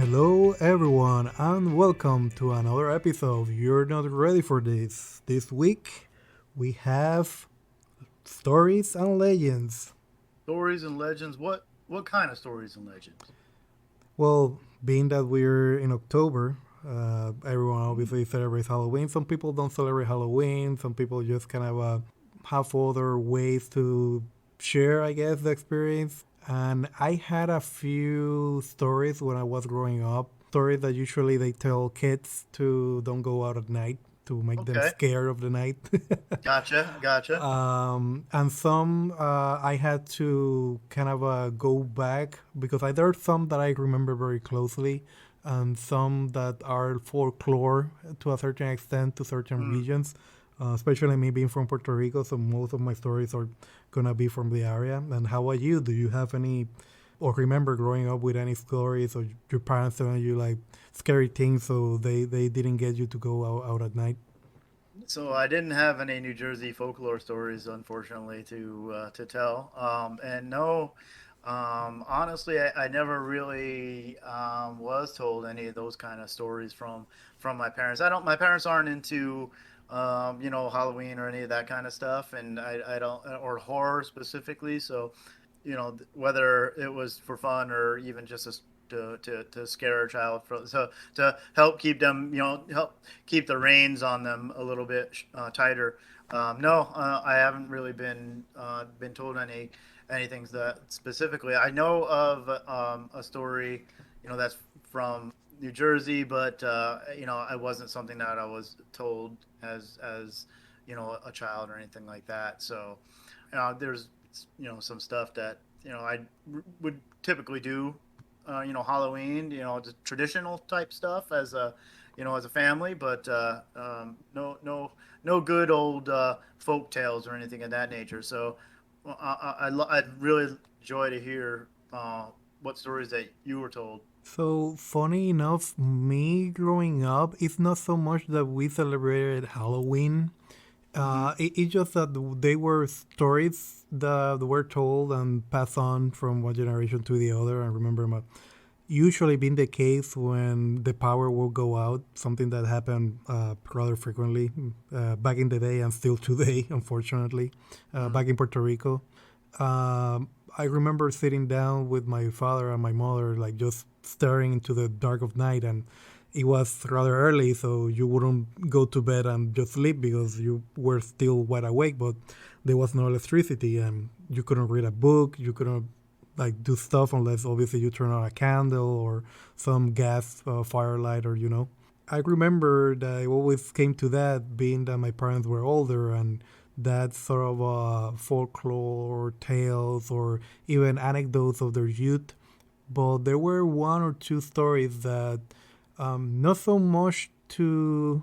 Hello, everyone, and welcome to another episode. You're not ready for this. This week, we have stories and legends. Stories and legends. What kind of stories and legends? Well, being that we're in October, everyone Mm. obviously celebrates Halloween. Some people don't celebrate Halloween. Some people just kind of have other ways to share, I guess, the experience. And I had a few stories when I was growing up. Stories that usually they tell kids to don't go out at night to make them Okay, scared of the night. gotcha. And some I had to kind of go back because there are some that I remember very closely, and some that are folklore to a certain extent to certain Mm. regions. Especially me being from Puerto Rico, so most of my stories are gonna be from the area. And how about you? Do you have any, or remember growing up with any stories, or your parents telling you like scary things, so they didn't get you to go out at night? So I didn't have any New Jersey folklore stories, unfortunately, to tell. And no, honestly, I never really was told any of those kind of stories from my parents. I don't. My parents aren't into Halloween or any of that kind of stuff, and I don't or horror specifically. So whether it was for fun or even just to scare a child to help keep them help keep the reins on them a little bit tighter. No, I haven't really been told anything that specifically. I know of a story, that's from New Jersey, but it wasn't something that I was told as a child or anything like that. So there's some stuff that would typically do Halloween, the traditional type stuff as a family, but no good old folk tales or anything of that nature. So I'd really enjoy to hear what stories that you were told. So funny enough, me growing up, it's not so much that we celebrated Halloween. Hmm. It's just that they were stories that were told and passed on from one generation to the other. I remember usually being the case when the power will go out, something that happened rather frequently back in the day and still today, unfortunately, Mm. back in Puerto Rico. I remember sitting down with my father and my mother, like just staring into the dark of night, and it was rather early, so you wouldn't go to bed and just sleep because you were still wide awake, but there was no electricity, and you couldn't read a book, you couldn't like do stuff unless obviously you turn on a candle or some gas firelight or I remember that it always came to that, being that my parents were older, and that sort of folklore tales or even anecdotes of their youth. But there were one or two stories that not so much to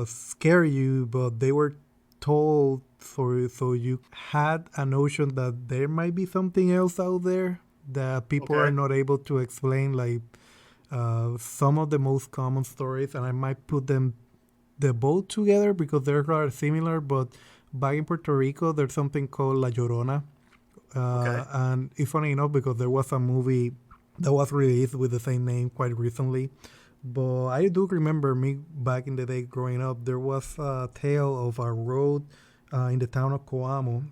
scare you, but they were told so you had a notion that there might be something else out there that people are Okay. not able to explain, like some of the most common stories, and I might put them the both together because they're rather similar. But back in Puerto Rico, there's something called La Llorona, Okay. and it's funny enough because there was a movie that was released with the same name quite recently. But I do remember me back in the day growing up. There was a tale of a road in the town of Coamo,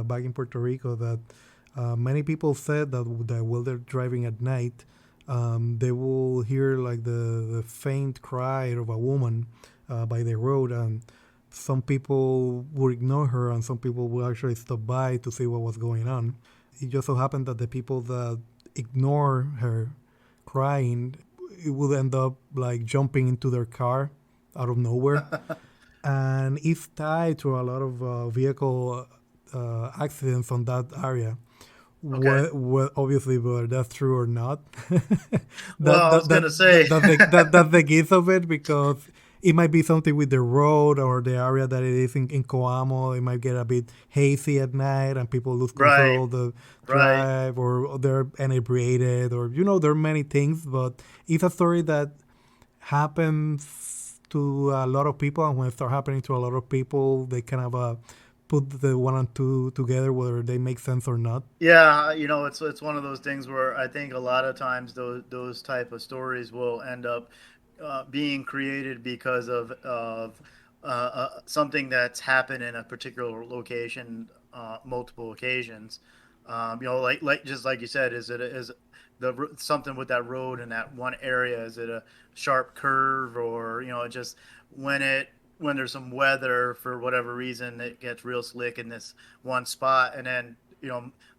back in Puerto Rico, that many people said that while they're driving at night, they will hear like the faint cry of a woman by the road, and some people would ignore her, and some people would actually stop by to see what was going on. It just so happened that the people that ignore her crying, it would end up like jumping into their car out of nowhere, and it's tied to a lot of vehicle accidents on that area. Okay. Obviously, whether that's true or not, Well, I was gonna say. that's the gist of it, because it might be something with the road or the area that it is in Coamo. It might get a bit hazy at night and people lose Right. control of the Right. drive, or they're inebriated, or there are many things. But it's a story that happens to a lot of people, and when it starts happening to a lot of people, they kind of put the one and two together, whether they make sense or not. Yeah, it's one of those things where I think a lot of times those type of stories will end up being created because of something that's happened in a particular location multiple occasions. Like just like you said, is something with that road in that one area? Is it a sharp curve, or just when it when there's some weather for whatever reason it gets real slick in this one spot, and then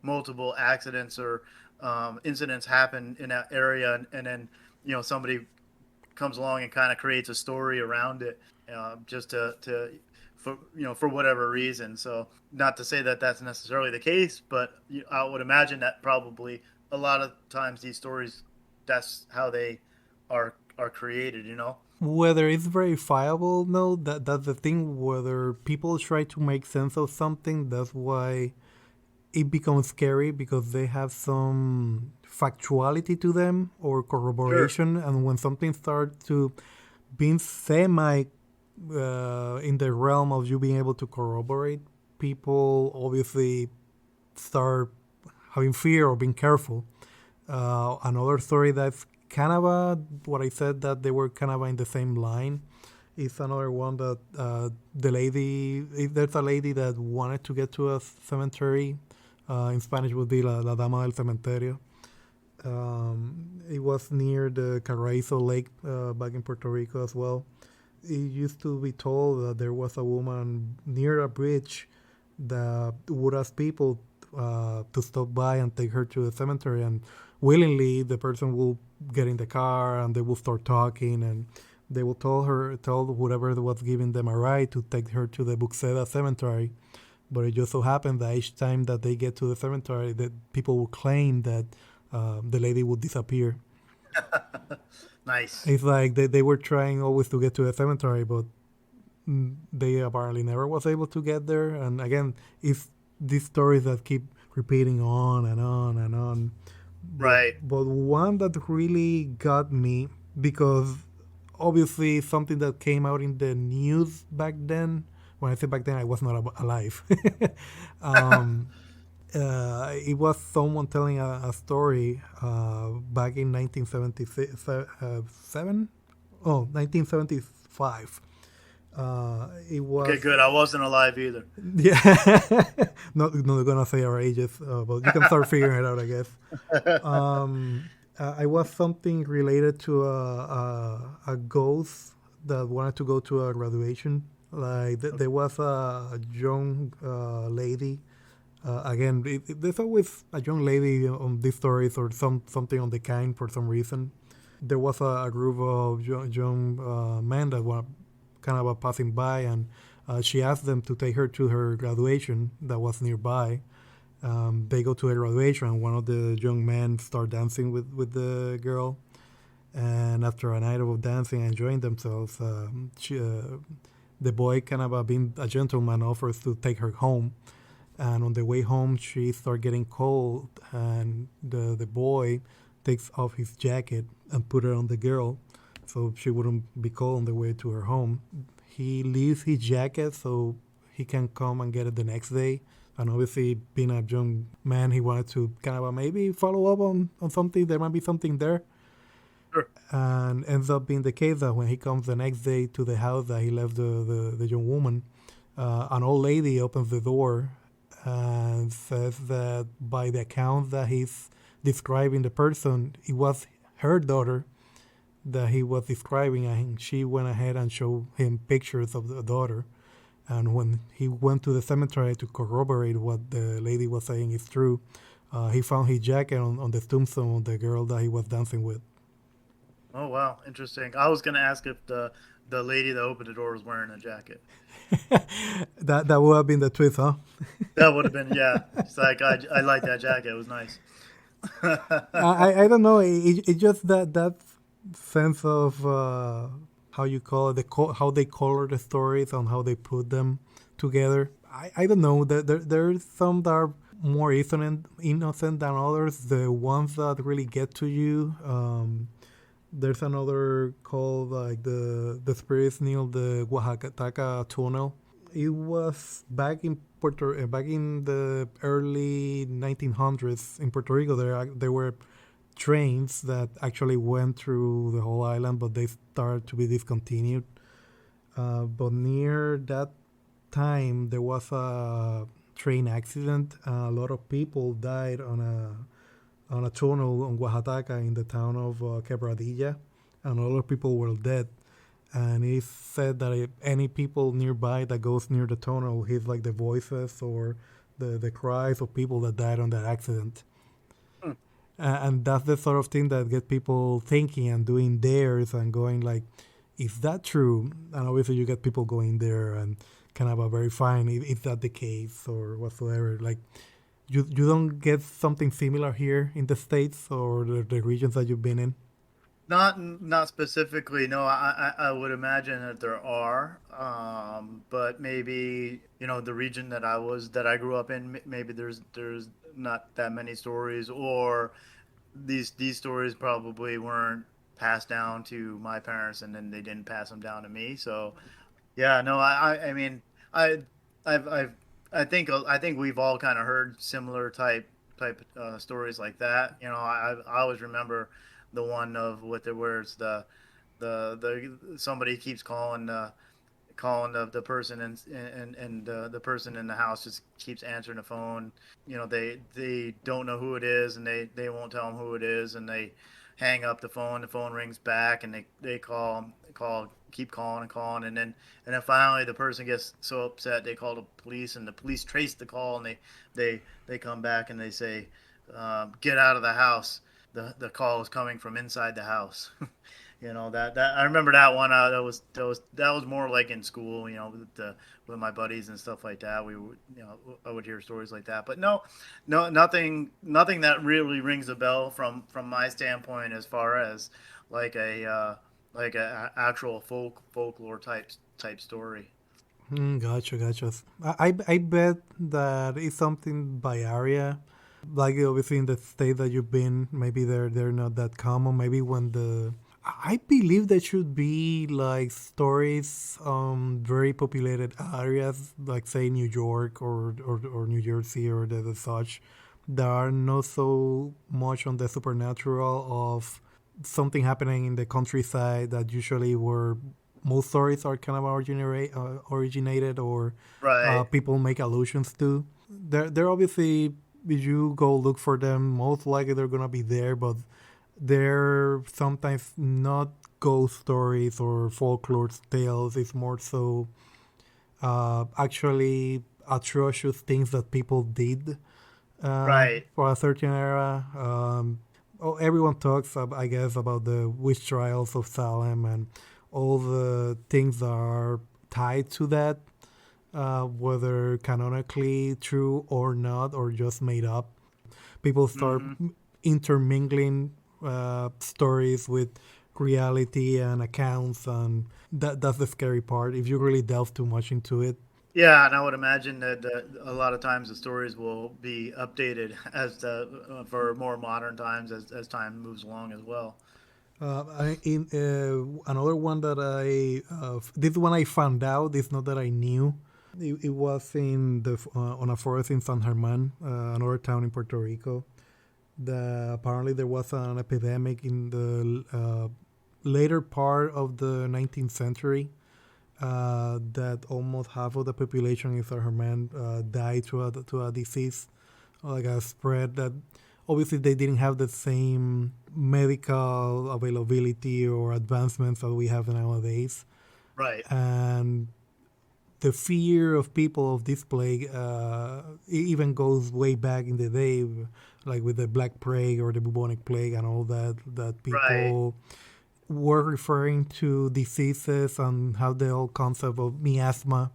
multiple accidents or incidents happen in that area, and then somebody comes along and kind of creates a story around it, just to for for whatever reason. So not to say that that's necessarily the case, but I would imagine that probably a lot of times these stories, that's how they are created. Whether it's verifiable, no, that's the thing. Whether people try to make sense of something, that's why it becomes scary because they have some factuality to them or Sure. corroboration, and when something starts to being semi in the realm of you being able to corroborate, people obviously start having fear or being careful. Another story that's kind of what I said, that they were kind of in the same line, is another one that the lady, there's a lady that wanted to get to a cemetery. In Spanish would be la Dama del Cementerio. It was near the Carrizo Lake back in Puerto Rico as well. It used to be told that there was a woman near a bridge that would ask people to stop by and take her to the cemetery, and willingly the person will get in the car and they will start talking, and they will tell whoever was giving them a ride to take her to the Buxeda cemetery. But it just so happened that each time that they get to the cemetery, that people will claim that the lady would disappear. Nice. It's like they were trying always to get to the cemetery, but they apparently never was able to get there. And again, it's these stories that keep repeating on and on and on. Right. But one that really got me, because obviously something that came out in the news back then. When I say back then, I was not alive. um, it was someone telling a story back in 1977. Oh, 1975. It Okay, was, good. I wasn't alive either. yeah, not gonna say our ages, but you can start figuring it out, I guess. I was something related to a ghost that wanted to go to a graduation. Like there was a young lady. Again, there's always a young lady on these stories or something on the kind for some reason. There was a group of young men that were kind of passing by, and she asked them to take her to her graduation that was nearby. They go to her graduation, and one of the young men start dancing with the girl. And after a night of dancing and enjoying themselves, the boy, kind of being a gentleman, offers to take her home. And on the way home, she starts getting cold, and the boy takes off his jacket and put it on the girl so she wouldn't be cold on the way to her home. He leaves his jacket so he can come and get it the next day. And obviously, being a young man, he wanted to kind of maybe follow up on something. There might be something there. Sure. And ends up being the case that when he comes the next day to the house that he left the young woman, an old lady opens the door and says that by the account that he's describing the person, it was her daughter that he was describing, and she went ahead and showed him pictures of the daughter. And when he went to the cemetery to corroborate what the lady was saying is true, he found his jacket on the tombstone of the girl that he was dancing with. Oh wow, interesting. I was gonna ask if the lady that opened the door was wearing a jacket. That would have been the twist, huh? That would have been, yeah. It's like I like that jacket. It was nice. I don't know. It just that sense of how you call it, how they color the stories and how they put them together. I don't know. There's some that are more innocent than others. The ones that really get to you. There's another called like the spirits near the Oaxaca tunnel. It was back in the early 1900s in Puerto Rico. There were trains that actually went through the whole island, but they started to be discontinued. But near that time, there was a train accident. A lot of people died on a tunnel on Oaxaca in the town of Quebradilla, and a lot of people were dead. And it's said that if any people nearby that goes near the tunnel hears like the voices or the cries of people that died on that accident. Hmm. And that's the sort of thing that get people thinking and doing dares and going like, is that true? And obviously you get people going there and kind of verifying if that the case or whatsoever. Like you don't get something similar here in the States or the regions that you've been in. Not specifically. No, I would imagine that there are, but maybe the region that I grew up in, maybe there's not that many stories, or these stories probably weren't passed down to my parents, and then they didn't pass them down to me. So yeah, no, I mean, I, I've, I think we've all kind of heard similar type stories like that. I always remember the one of what the where it's the somebody keeps calling the person, and the person in the house just keeps answering the phone. They don't know who it is, and they won't tell them who it is, and they hang up the phone. The phone rings back, and they keep calling and calling, and then finally the person gets so upset they call the police, and the police trace the call, and they come back and they say, get out of the house. The call is coming from inside the house. That I remember that one. That was more like in school. With my buddies and stuff like that. We would, I would hear stories like that. But no, no, nothing that really rings a bell from my standpoint as far as like a actual folklore type story. Gotcha, gotcha. I bet that it's something by area. Like obviously in the state that you've been, maybe they're not that common. Maybe when the I believe there should be like stories very populated areas, like say New York or New Jersey or the such, that are not so much on the supernatural of something happening in the countryside that usually where most stories are kind of originated or Right, people make allusions to. They're obviously, if you go look for them, most likely they're gonna be there, but they're sometimes not ghost stories or folklore tales. It's more so actually atrocious things that people did right, for a certain era. Everyone talks, I guess, about the witch trials of Salem and all the things that are tied to that, whether canonically true or not, or just made up. People start hmm intermingling stories with reality and accounts, and that's the scary part. If you really delve too much into it, Yeah, and I would imagine that a lot of times the stories will be updated for more modern times as time moves along as well. in another one that this one I found out. It's not that I knew. It was in the on a forest in San German, another town in Puerto Rico. Apparently there was an epidemic in the later part of the 19th century that almost half of the population in San German died to a disease, like a spread that obviously they didn't have the same medical availability or advancements that we have nowadays. Right. And the fear of people of this plague even goes way back in the day, like with the Black Plague or the bubonic plague and all that. That Right. people were referring to diseases and how the whole concept of miasma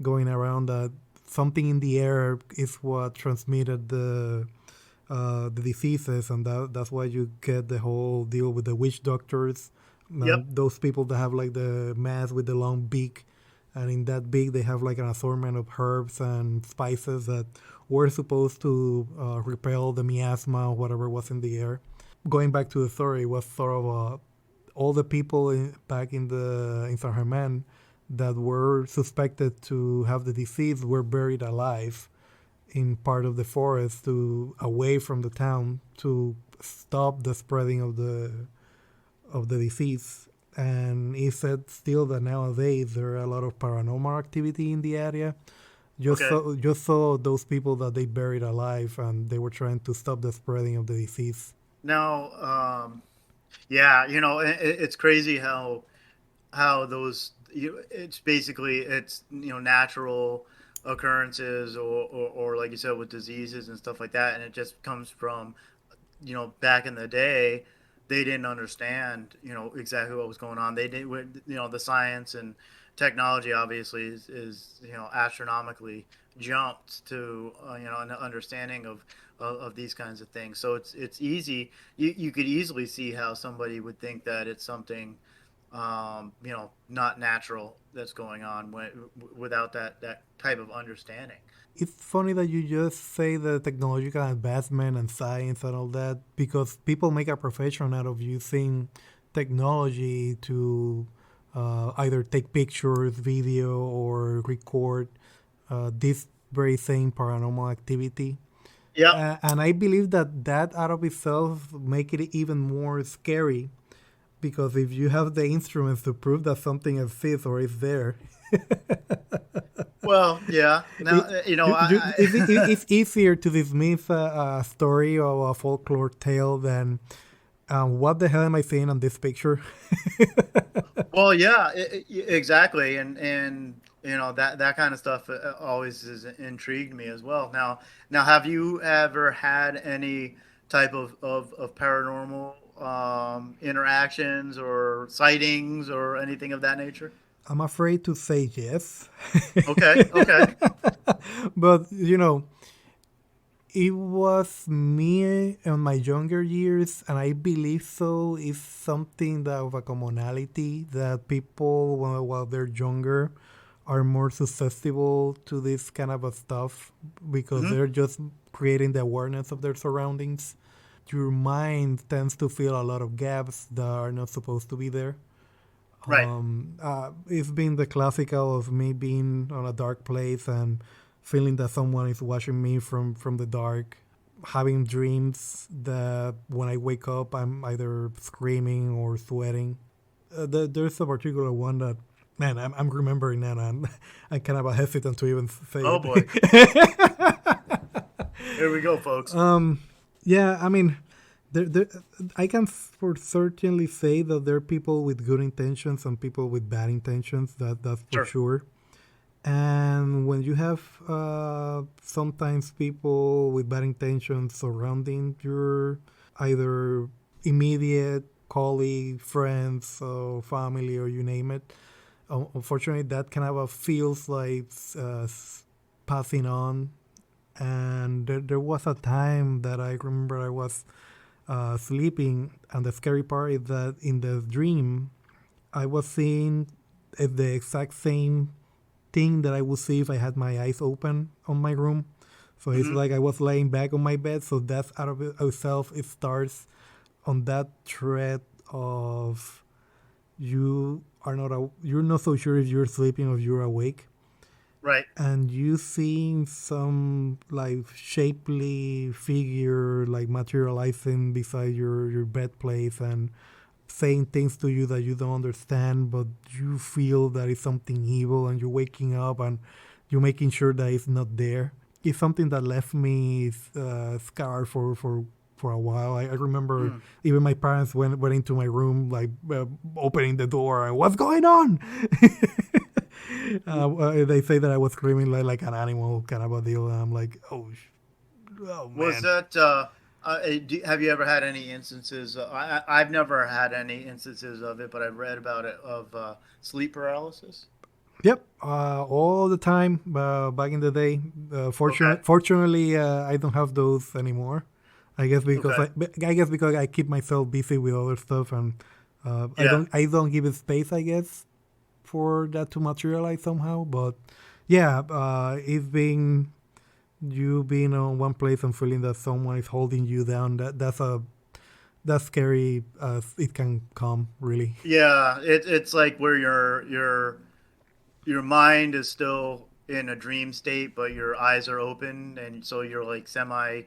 going around, that something in the air is what transmitted the diseases, and that's why you get the whole deal with the witch doctors Yep. and those people that have like the mask with the long beak, and in that beak they have like an assortment of herbs and spices that were supposed to repel the miasma or whatever was in the air. Going back to the story, it was sort of all the people back in San German that were suspected to have the disease were buried alive in part of the forest to away from the town to stop the spreading of the disease. And he said still that nowadays there are a lot of paranormal activity in the area. Okay. Just saw those people that they buried alive, and they were trying to stop the spreading of the disease. Now, yeah, it's crazy how those it's basically it's natural occurrences or like you said with diseases and stuff like that, and it just comes from back in the day, they didn't understand, exactly what was going on. They didn't, the science and technology obviously is astronomically jumped to, an understanding of these kinds of things. So it's easy. You could easily see how somebody would think that it's something, not natural that's going on without that type of understanding. It's funny that you just say the technological advancement and science and all that because people make a profession out of using technology to either take pictures, video, or record this very same paranormal activity. Yep. And I believe that that out of itself make it even more scary because if you have the instruments to prove that something exists or is there, Well, yeah. Now, it, it's easier to dismiss a story or a folklore tale than what the hell am I seeing on this picture? well, yeah, exactly, and that kind of stuff always has intrigued me as well. Now, have you ever had any type of paranormal interactions or sightings or anything of that nature? I'm afraid to say yes, Okay, okay. but you know, it was me in my younger years, and I believe so. Is something that of a commonality that people, while they're younger, are more susceptible to this kind of a stuff because Hmm. they're just creating the awareness of their surroundings. Your mind tends to fill a lot of gaps that are not supposed to be there. Right. It's been the classical of me being on a dark place and feeling that someone is watching me from the dark, having dreams that when I wake up I'm either screaming or sweating. There's a particular one that, man, I'm remembering now, and I'm kind of hesitant to even say Oh boy. it. Here we go, folks. Yeah, I mean, there, I can for certainly say that there are people with good intentions and people with bad intentions. That's for Sure. sure. And when you have sometimes people with bad intentions surrounding your either immediate colleague, friends, or family, or you name it, unfortunately, that kind of feels like passing on. And there was a time that I remember I was sleeping, and the scary part is that in the dream, I was seeing the exact same thing that I would see if I had my eyes open on my room. So it's Hmm. like I was laying back on my bed. So that's out of itself. It starts on that thread of you're not so sure if you're sleeping or you're awake, Right. and you seeing some like shapely figure like materializing beside your bed place and saying things to you that you don't understand, but you feel that it's something evil, and you're waking up and you're making sure that it's not there. It's something that left me scarred for a while. I remember Mm. even my parents went into my room, like opening the door, and what's going on? They say that I was screaming like an animal, kind of a deal, and I'm like, oh Was man. that have you ever had any instances? I've never had any instances of it, but I've read about it of sleep paralysis. Yep, all the time. Back in the day, Okay. fortunately, I don't have those anymore. Okay. I guess because I keep myself busy with other stuff, and Yeah. I don't give it space. I guess for that to materialize somehow. But yeah, it's been you being on one place and feeling that someone is holding you down. That's scary as it can come. Really. Yeah. It's like where you're. your mind is still in a dream state, but your eyes are open, and so you're like semi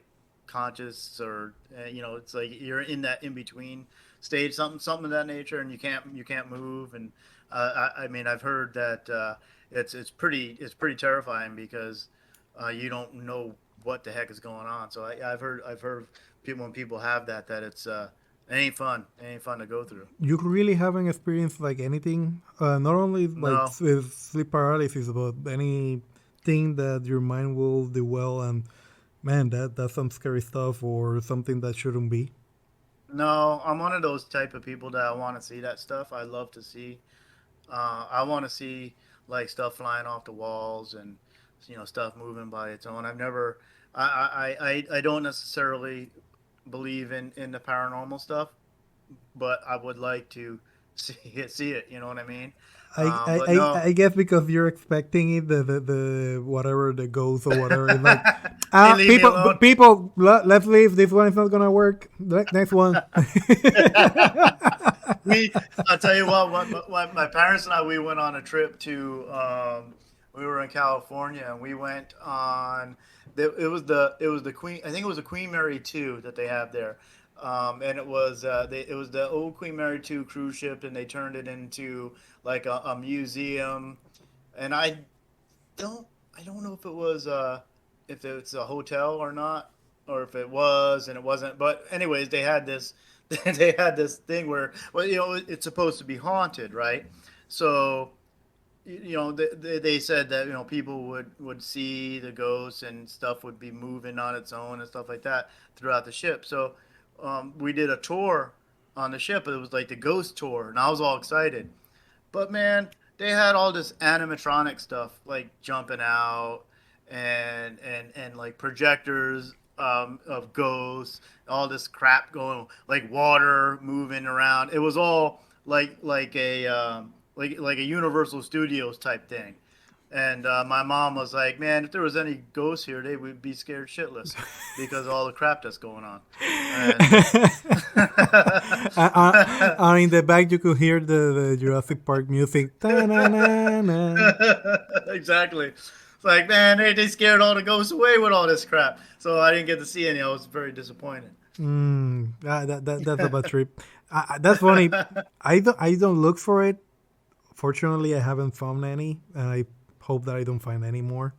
conscious, or it's like you're in that in between stage, something of that nature, and you can't move. And I mean, I've heard that it's pretty terrifying because you don't know what the heck is going on. So I've heard people when people have that it ain't fun. It ain't fun to go through. You really haven't experienced like anything, not only like No, with sleep paralysis, but anything that your mind will do well. And man, that's some scary stuff or something that shouldn't be. no, I'm one of those type of people that I want to see that stuff. I love to see. I want to see like stuff flying off the walls and stuff moving by its own. I've never. I don't necessarily believe in the paranormal stuff, but I would like to see it. You know what I mean? I, I, But I no, I guess because you're expecting it, the whatever the ghost or whatever, it's like, they leave me alone. let's leave. This one is not gonna work. Next one. I'll tell you what my parents and I, we went on a trip we were in California, and we went on, it was the Queen, I think it was the Queen Mary 2 that they have there. And it was the old Queen Mary 2 cruise ship, and they turned it into like a museum. And don't I don't know if it's a hotel or not, or if it was and it wasn't. But anyways, they had this they had this thing where, well, it's supposed to be haunted, right? So they said that people would see the ghosts, and stuff would be moving on its own and stuff like that throughout the ship. So we did a tour on the ship. It was like the ghost tour, and I was all excited. But man, they had all this animatronic stuff like jumping out, and like projectors of ghosts, all this crap going, like water moving around. It was all like a Universal Studios type thing. And my mom was like, "Man, if there was any ghosts here, they would be scared shitless because of all the crap that's going on." And In the back, you could hear the Jurassic Park music. Ta-na-na-na. exactly. It's like, man, they scared all the ghosts away with all this crap. So I didn't get to see any. I was very disappointed. That's a bad trip. That's funny. I don't look for it. Fortunately, I haven't found any, and I hope that I don't find any more.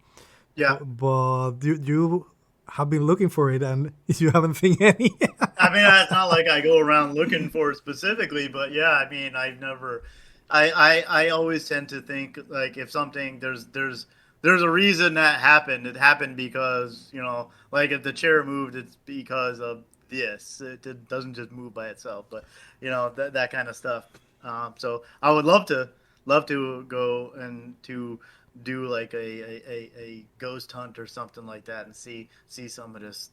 Yeah. But you have been looking for it, and you haven't seen any. I mean, it's not like I go around looking for it specifically, but yeah, I mean, I've never. I always tend to think like if something there's a reason that happened. It happened because like if the chair moved, it's because of this. It doesn't just move by itself, but that kind of stuff. So I would love to go and to do like a ghost hunt or something like that, and see some of this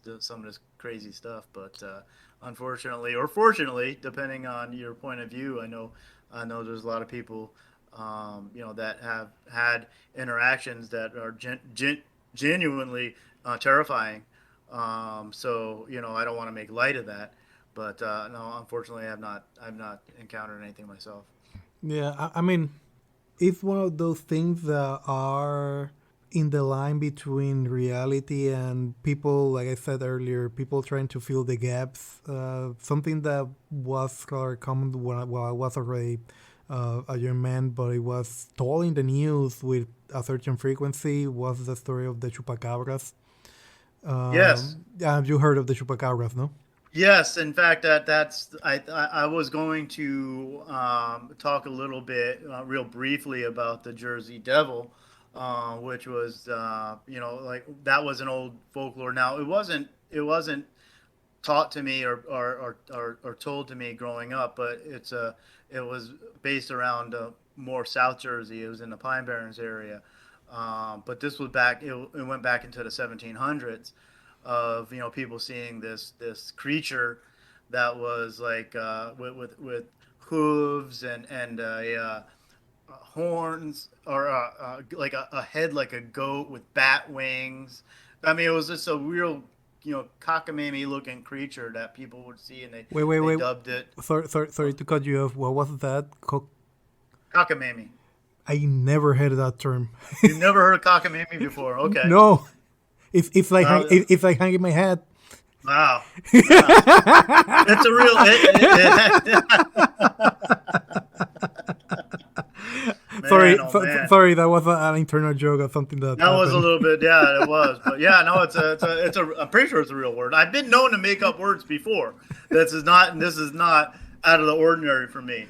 crazy stuff. But unfortunately, or fortunately, depending on your point of view, I know there's a lot of people that have had interactions that are genuinely terrifying. So I don't want to make light of that, but no, unfortunately, I've not encountered anything myself. Yeah, I mean, it's one of those things that are in the line between reality and people, like I said earlier, people trying to fill the gaps. Something that was rather common when I was already a young man, but it was told in the news with a certain frequency, was the story of the chupacabras. Yes. Yeah, you heard of the chupacabras, no? Yes, in fact, that's I was going to talk a little bit, real briefly, about the Jersey Devil, which was like that was an old folklore. Now it wasn't taught to me or told to me growing up, but it was based around more South Jersey. It was in the Pine Barrens area, but this was back. It went back into the 1700s of people seeing this creature that was like with hooves and horns, or like a head like a goat with bat wings. I mean, it was just a real cockamamie looking creature that people would see, and they Wait, wait, they wait. dubbed it Sorry to cut you off. What was that? cockamamie. I never heard that term. You've never heard of cockamamie before? Okay. No, it's like Well, it's like hanging my head. wow. Yeah. It's a real. Sorry, Man, oh man. sorry, that was an internal joke or something that That was a happened. little bit, yeah, it was, but yeah, no, I'm pretty sure it's a real word. I've been known to make up words before. This is not out of the ordinary for me.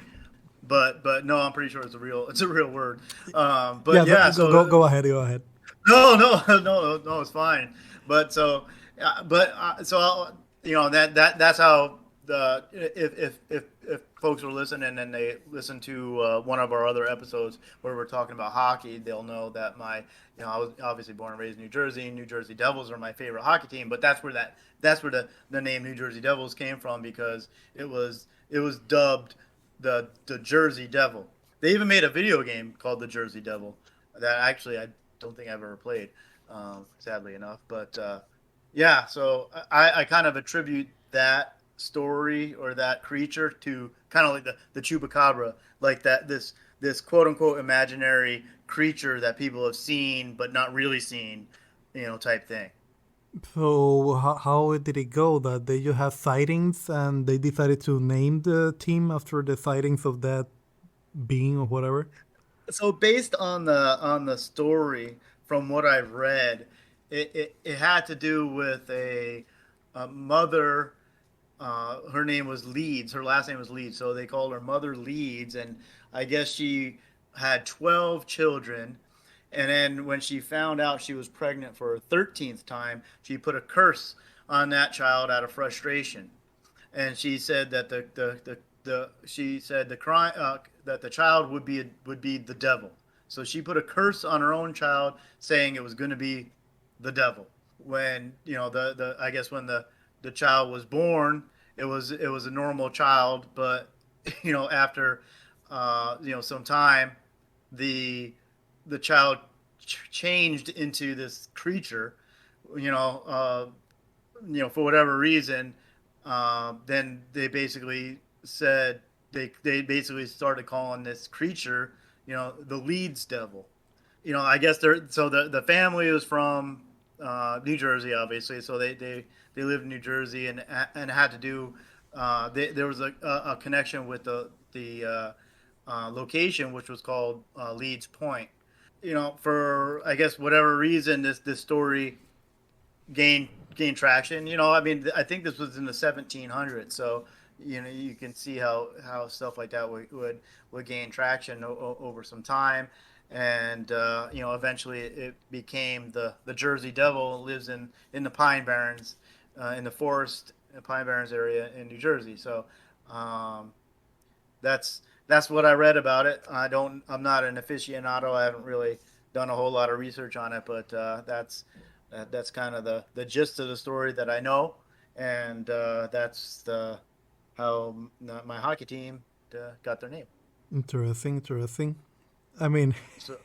But no, I'm pretty sure it's a real word. Yeah, But yeah, so go ahead, go ahead. no, no, no, it's fine. But so, you know that's how the if folks are listening and they listen to one of our other episodes where we're talking about hockey, they'll know that I was obviously born and raised in New Jersey. New Jersey Devils are my favorite hockey team, but that's where the name New Jersey Devils came from because it was dubbed the Jersey Devil. They even made a video game called the Jersey Devil that actually I don't think I've ever played, sadly enough. But yeah, so I kind of attribute that story or that creature to kind of like the chupacabra, like this quote unquote imaginary creature that people have seen but not really seen, type thing. So how did it go? That they just have sightings and they decided to name the team after the sightings of that being or whatever. So based on the story, from what I've read, it had to do with a mother. Her name was Leeds. Her last name was Leeds, so they called her Mother Leeds. And I guess she had 12 children. And then when she found out she was pregnant for her 13th time, she put a curse on that child out of frustration. And she said that the she said the crime that the child would be the devil. So she put a curse on her own child, saying it was going to be the devil. When the I guess when the child was born, it was a normal child, but after some time, the the child changed into this creature, you know, uh, for whatever reason. Then they basically said they basically started calling this creature, the Leeds Devil. I guess the family was from New Jersey, obviously. So they lived in New Jersey and had to do. There was a connection with the location, which was called Leeds Point. For I guess whatever reason, this story gained traction. I mean, I think this was in the 1700s, so you can see how stuff like that would gain traction over some time, and eventually it became the Jersey Devil. Lives in the Pine Barrens, in the forest Pine Barrens area in New Jersey. So um, that's what I read about it. I'm not an aficionado. I haven't really done a whole lot of research on it, but that's kind of the gist of the story that I know, and that's how my hockey team got their name. Interesting, interesting. I mean, So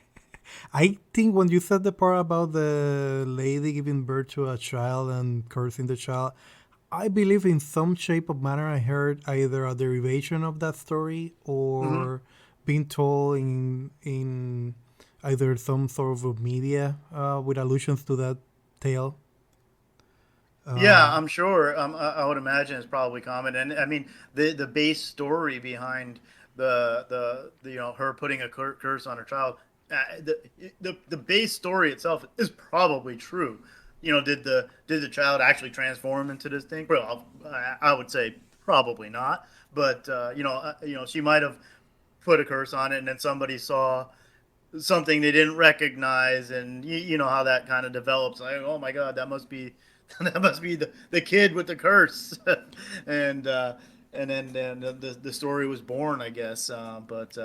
I think when you said the part about the lady giving birth to a child and cursing the child, I believe in some shape or manner I heard either a derivation of that story mhm. or being told in either some sort of media with allusions to that tale. Yeah, Uh, I'm sure. I would imagine it's probably common, and I mean the base story behind the her putting a curse on her child. The base story itself is probably true. Did the child actually transform into this thing? Well, I would say probably not. But she might have put a curse on it, and then somebody saw something they didn't recognize, and you know how that kind of develops. Like, oh my god, that must be that must be the kid with the curse, and then the story was born, I guess. But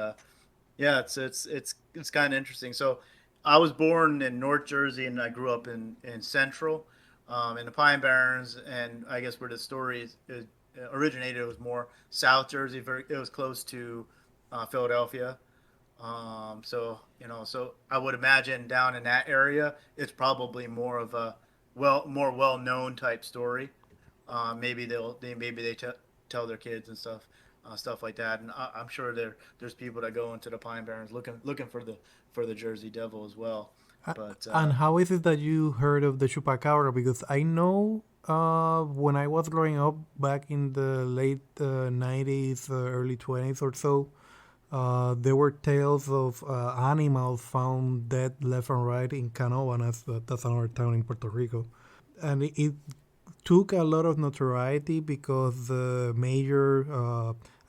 yeah, it's kind of interesting. So I was born in North Jersey, and I grew up in Central, in the Pine Barrens, and I guess where the story originated was more South Jersey. It was close to Philadelphia. So I would imagine down in that area, it's probably more of a more well known type story. Maybe maybe they tell their kids and stuff. stuff like that. And I'm sure there's people that go into the Pine Barrens looking for the Jersey Devil as well. But And how is it that you heard of the chupacabra? Because I know when I was growing up back in the late 90s, early 20s or so, there were tales of animals found dead left and right in Canóvanas, that's another town in Puerto Rico. And it took a lot of notoriety because the mayor,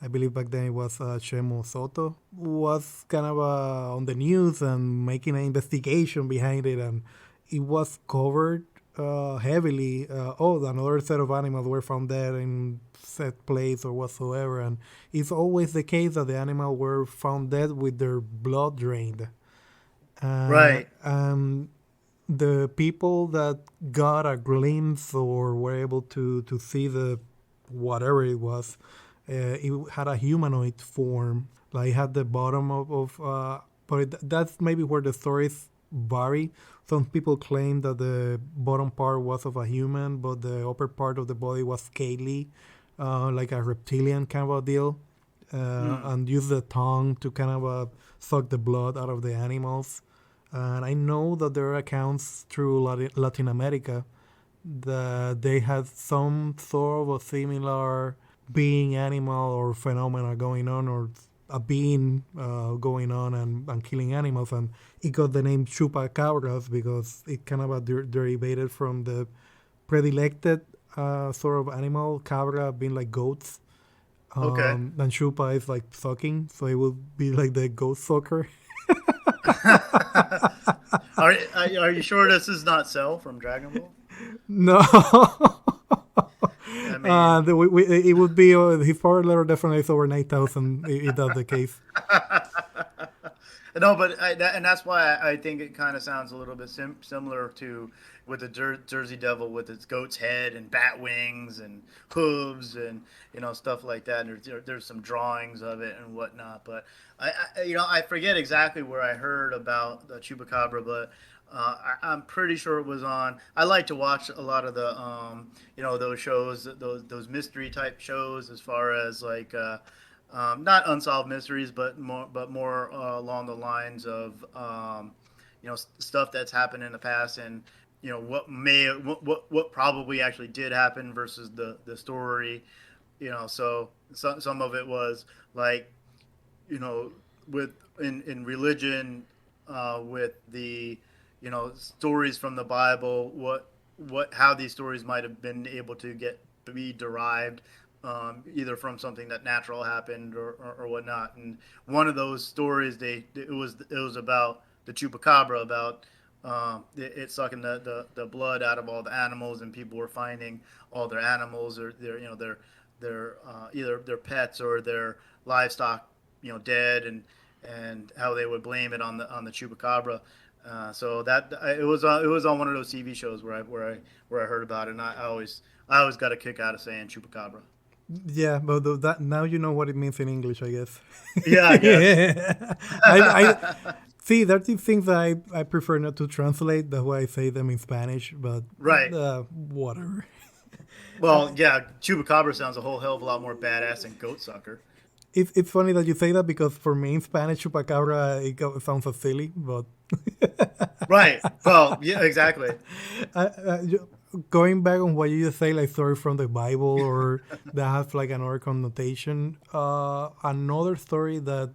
I believe back then it was Chemo Soto, was kind of on the news and making an investigation behind it, and it was covered heavily. Another set of animals were found dead in set place or whatsoever, and it's always the case that the animal were found dead with their blood drained. right. And the people that got a glimpse or were able to see the whatever it was, it had a humanoid form. Like it had the bottom but that's maybe where the stories vary. Some people claim that the bottom part was of a human, but the upper part of the body was scaly, like a reptilian kind of a deal, Mm. and use the tongue to kind of suck the blood out of the animals. And I know that there are accounts through Latin America that they had some sort of a similar being, animal, or phenomena going on, or a being going on and killing animals. And it got the name chupacabras because it kind of derivated from the predilected sort of animal, cabra being like goats. Okay. And chupa is like sucking, so it would be like the goat sucker. Are you sure this is not Cell from Dragon Ball? No. I mean, It would be his power level definitely is over 9,000 if that's the case. no, but and that's why I think it kind of sounds a little bit similar to with the Jersey Devil with its goat's head and bat wings and hooves and stuff like that. And there's some drawings of it and whatnot. But I forget exactly where I heard about the chupacabra, but I'm pretty sure it was on. I like to watch a lot of the those shows, those mystery type shows, as far as like not unsolved mysteries, but more along the lines of stuff that's happened in the past, and what probably actually did happen versus the story. So some of it was like you know with in religion, with the stories from the Bible, what how these stories might have been able to be derived, either from something that natural happened or whatnot. And one of those stories, it was about the chupacabra, about it sucking the blood out of all the animals, and people were finding all their animals, or their either their pets or their livestock, dead, and how they would blame it on the chupacabra. So that it was on one of those TV shows where I heard about it, and I always got a kick out of saying chupacabra. Yeah, but that now you know what it means in English, I guess. Yeah, I guess. I see. There are things that I prefer not to translate. That's why I say them in Spanish. But Right. whatever. Well, yeah, chupacabra sounds a whole hell of a lot more badass than goat sucker. It's funny that you say that because for me in Spanish, chupacabra it sounds so silly. But Right. Well, yeah, exactly. going back on what you just say, like story from the Bible or that has like another connotation. Another story that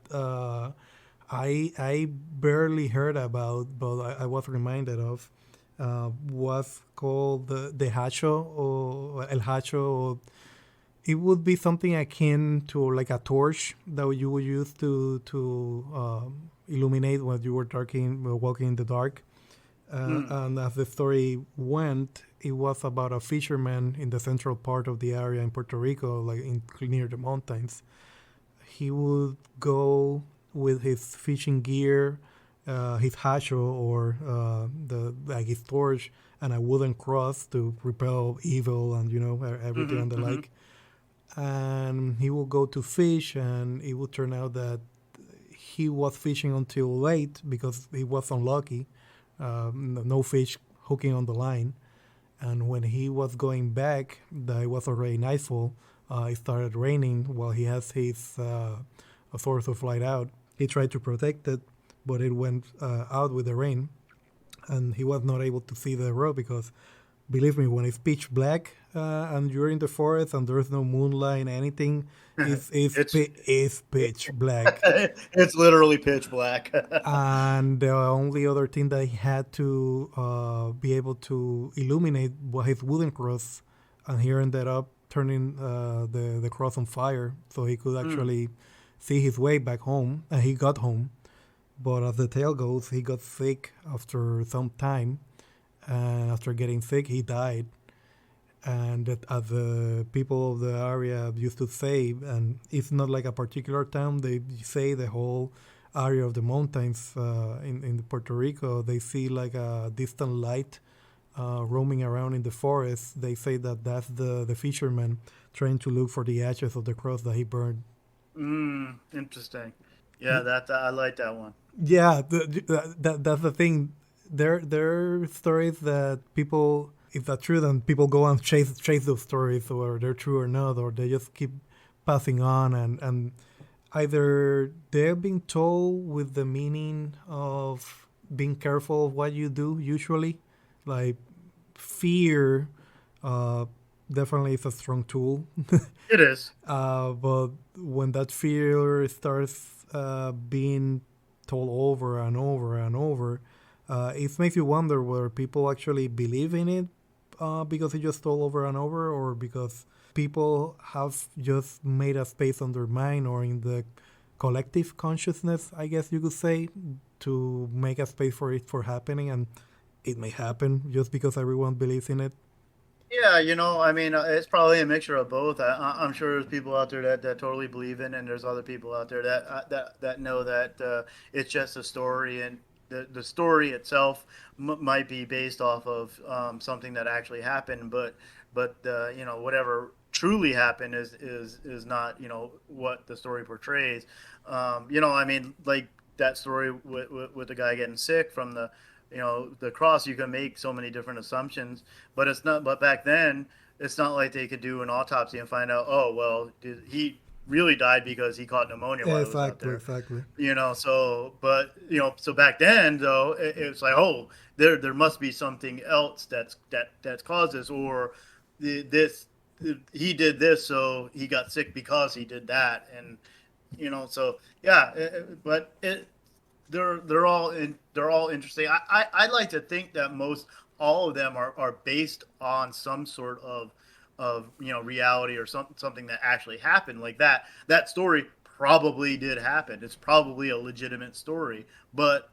I barely heard about, but I was reminded of, was called the hacho or el hacho. It would be something akin to like a torch that you would use to illuminate when you were walking in the dark. Mm. And as the story went, it was about a fisherman in the central part of the area in Puerto Rico, like near the mountains. He would go with his fishing gear, his hacho or the like his torch, and a wooden cross to repel evil and everything Mm-hmm, and the mm-hmm. like. And he will go to fish, and it would turn out that he was fishing until late because he was unlucky. No fish hooking on the line. And when he was going back, that it was already nightfall. it started raining while he has his source of light out. He tried to protect it, but it went out with the rain, and he was not able to see the road because, believe me, when it's pitch black and you're in the forest and there's no moonlight, anything, It's it's pitch black. it's literally pitch black. And the only other thing that he had to be able to illuminate was his wooden cross, and he ended up turning the cross on fire so he could Mm. actually see his way back home, and he got home. But as the tale goes, he got sick after some time, and after getting sick, he died. And that, as the people of the area used to say, and it's not like a particular town, they say the whole area of the mountains in Puerto Rico, they see like a distant light roaming around in the forest. They say that that's the fisherman trying to look for the ashes of the cross that he burned. Interesting. Yeah, that I like that one. Yeah, that's the thing. There are stories that people, if that's true, then people go and chase those stories, or they're true or not, or they just keep passing on, and either they're being told with the meaning of being careful of what you do. Usually, like fear, uh, definitely is a strong tool. It is. But when that fear starts being told over and over and over, it makes you wonder whether people actually believe in it because it just told over and over, or because people have just made a space on their mind or in the collective consciousness, I guess you could say, to make a space for it for happening, and it may happen just because everyone believes in it. Yeah, I mean, it's probably a mixture of both. I'm sure there's people out there that totally believe in, and there's other people out there that know that it's just a story, and the story itself might be based off of something that actually happened, but whatever truly happened is not what the story portrays. I mean, like that story with the guy getting sick from the cross. You can make so many different assumptions, but it's not. But back then, it's not like they could do an autopsy and find out. Oh well, he really died because he caught pneumonia while he was out Exactly, there. exactly. So but so back then though, it's like, oh, there must be something else that's caused this, or this he did this, so he got sick because he did that, and so yeah, but they're all interesting. I'd like to think that most all of them are based on some sort of reality, or something that actually happened. Like that story probably did happen. It's probably a legitimate story, but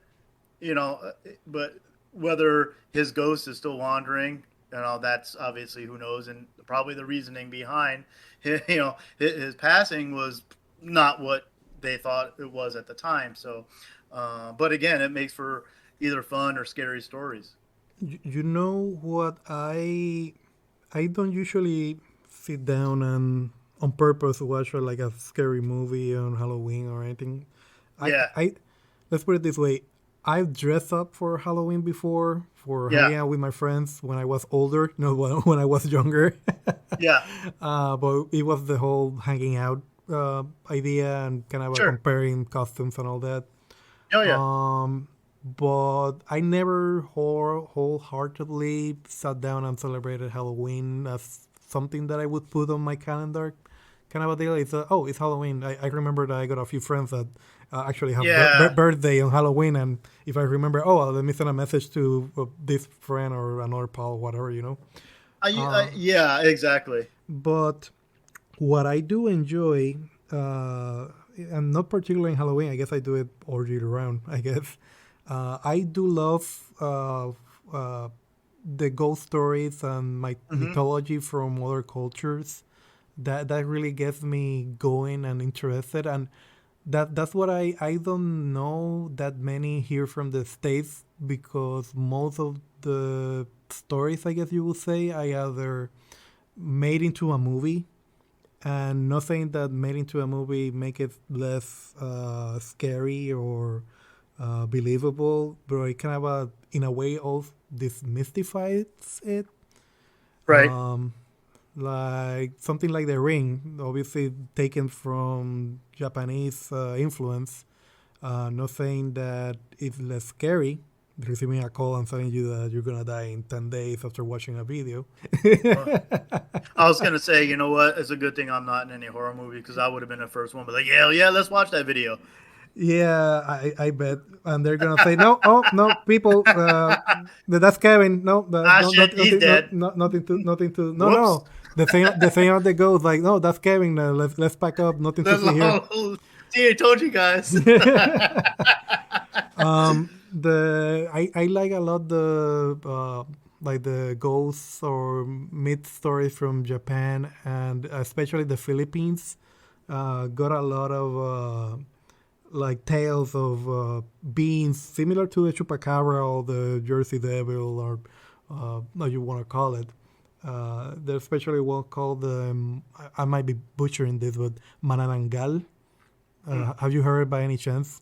you know, but whether his ghost is still wandering, that's obviously who knows, and probably the reasoning behind his passing was not what they thought it was at the time. So, but again, it makes for either fun or scary stories. You know what? I don't usually sit down and on purpose watch like a scary movie on Halloween or anything. Yeah, I let's put it this way. I've dressed up for Halloween before for yeah, hanging out with my friends when I was older, not when I was younger. yeah. But it was the whole hanging out idea and kind of Sure. comparing costumes and all that. Oh yeah. Um, but I never wholeheartedly sat down and celebrated Halloween as something that I would put on my calendar. Kind of a deal. It's Halloween. I remember that I got a few friends that actually have Yeah. birthday on Halloween, and if I remember, let me send a message to this friend or another pal, whatever, you know. Yeah. Exactly. But what I do enjoy, and not particularly in Halloween, I guess I do it all year round, I guess. I do love the ghost stories and Hmm. mythology from other cultures. That really gets me going and interested, and that's what I don't know that many here from the States, because most of the stories, I guess you would say, I either made into a movie, and nothing that made into a movie make it less scary or believable, but it kind of in a way also demystifies it. Right. like something like The Ring, obviously taken from Japanese influence. Not saying that it's less scary. Receiving a call and telling you that you're gonna die in 10 days after watching a video. Uh, I was gonna say, you know what? It's a good thing I'm not in any horror movie because I would have been the first one, but like, yeah, yeah, let's watch that video. Yeah, I bet, and they're gonna say no. Oh no, people, that's Kevin. No, Ah, no, shit, he's dead. nothing to. No, Whoops. no. The thing on the goes like, no, that's Kevin. Let's pack up. Nothing to see here. See, I told you guys. I like a lot the like the ghosts or myth stories from Japan and especially the Philippines. Got a lot of like tales of beings similar to the chupacabra or the Jersey Devil or how you want to call it. There's especially one called I might be butchering this, but Mananangal. Hmm. Have you heard by any chance?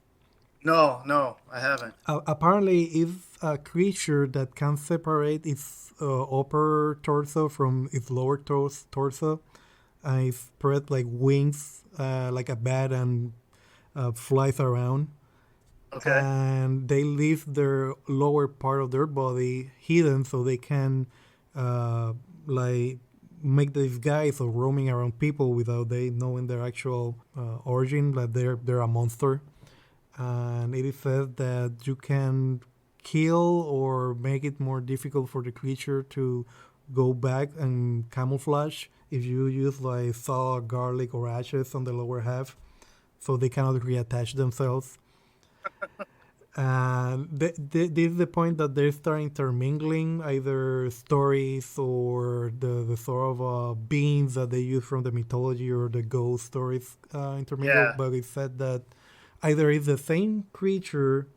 No, no, I haven't. Apparently, it's a creature that can separate its upper torso from its lower torso, and it spread like wings, like a bat, and flies around. Okay. And they leave their lower part of their body hidden, so they can uh, like make these guys or roaming around people without they knowing their actual origin, like they're a monster. And it is said that you can kill or make it more difficult for the creature to go back and camouflage if you use like salt, garlic, or ashes on the lower half, so they cannot reattach themselves. And this is the point that they start intermingling either stories or the sort of beings that they use from the mythology or the ghost stories intermingle. Yeah. But it said that either it's the same creature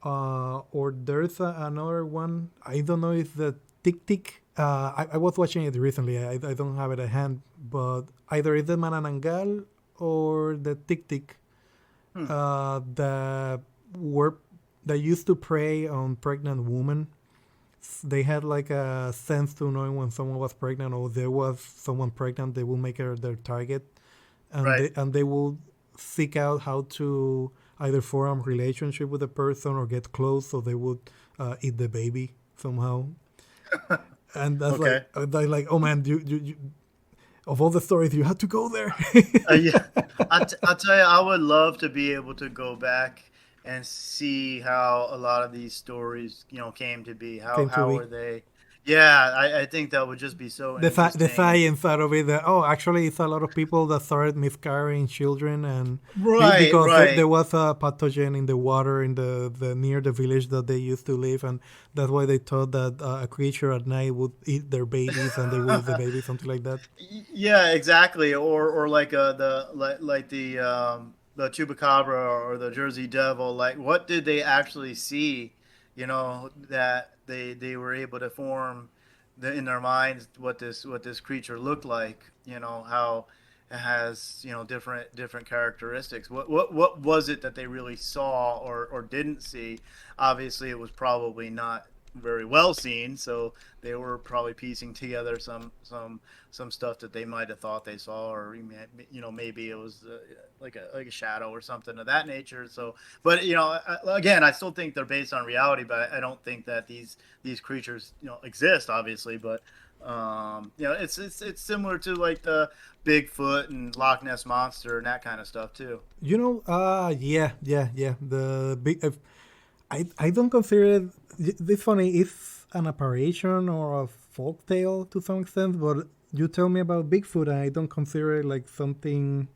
or there's another one. I don't know if the Tik Tik. I was watching it recently. I don't have it at hand, but either it's the Mananangal or the Tik Tik Hmm. that were that used to prey on pregnant women. They had like a sense to knowing when someone was pregnant or there was someone pregnant. They will make her their target, and Right. they will seek out how to either form a relationship with the person or get close, so they would eat the baby somehow. And Okay. that's like, oh man, you of all the stories, you had to go there. Yeah. I tell you, I would love to be able to go back and see how a lot of these stories, came to be. Came to How be were they? Yeah, I think that would just be so the interesting. And science out of it. That, oh, actually, it's a lot of people that started miscarrying children, and right, because right. there was a pathogen in the water in the near the village that they used to live, and that's why they thought that a creature at night would eat their babies, and they would eat the baby, something like that. Yeah, exactly. Or like like the chupacabra or the Jersey Devil. Like, what did they actually see? That they were able to form in their minds what this creature looked like. How it has different characteristics. What was it that they really saw or didn't see? Obviously, it was probably not very well seen, so they were probably piecing together some stuff that they might have thought they saw, or maybe it was like a shadow or something of that nature. So, but again, I still think they're based on reality, but I don't think that these creatures exist, obviously. But it's similar to like the Bigfoot and Loch Ness monster and that kind of stuff too. Yeah. The big. I don't consider it. This funny. It's an apparition or a folk tale to some extent, but you tell me about Bigfoot, and I don't consider it like something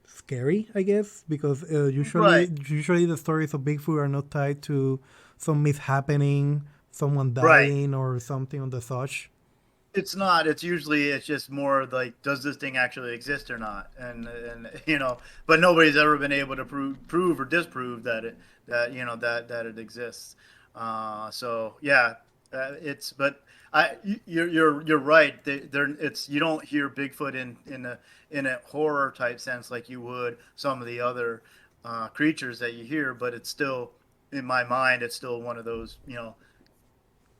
scary, I guess, because Right, usually the stories of Bigfoot are not tied to some mishappening, someone right. dying, or something on the such. It's not. It's usually it's just more like, does this thing actually exist or not? And but nobody's ever been able to prove or disprove that it exists. So yeah, it's but you're right. It's you don't hear Bigfoot in a horror type sense like you would some of the other creatures that you hear, but it's still in my mind it's still one of those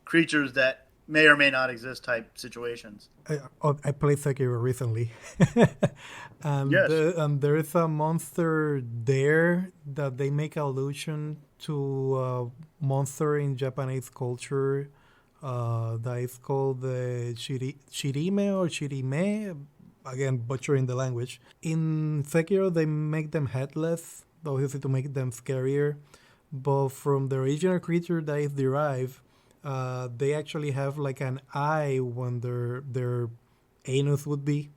creatures that may or may not exist type situations. I played Sekiro recently, Yes. and there is a monster there that they make allusion to a monster in Japanese culture that is called the Shirime or Shirime. Again, butchering the language. In Sekiro, they make them headless, obviously to make them scarier. But from the original creature that is derived, they actually have like an eye when their anus would be.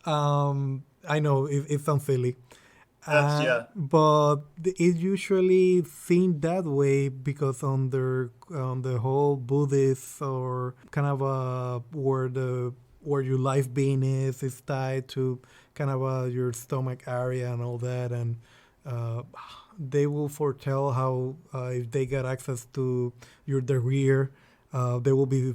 I know it sounds silly, That's yeah. but it's usually seen that way because on the whole Buddhist or kind of where your life being is tied to kind of your stomach area and all that, and uh, they will foretell how if they get access to your the rear, they will be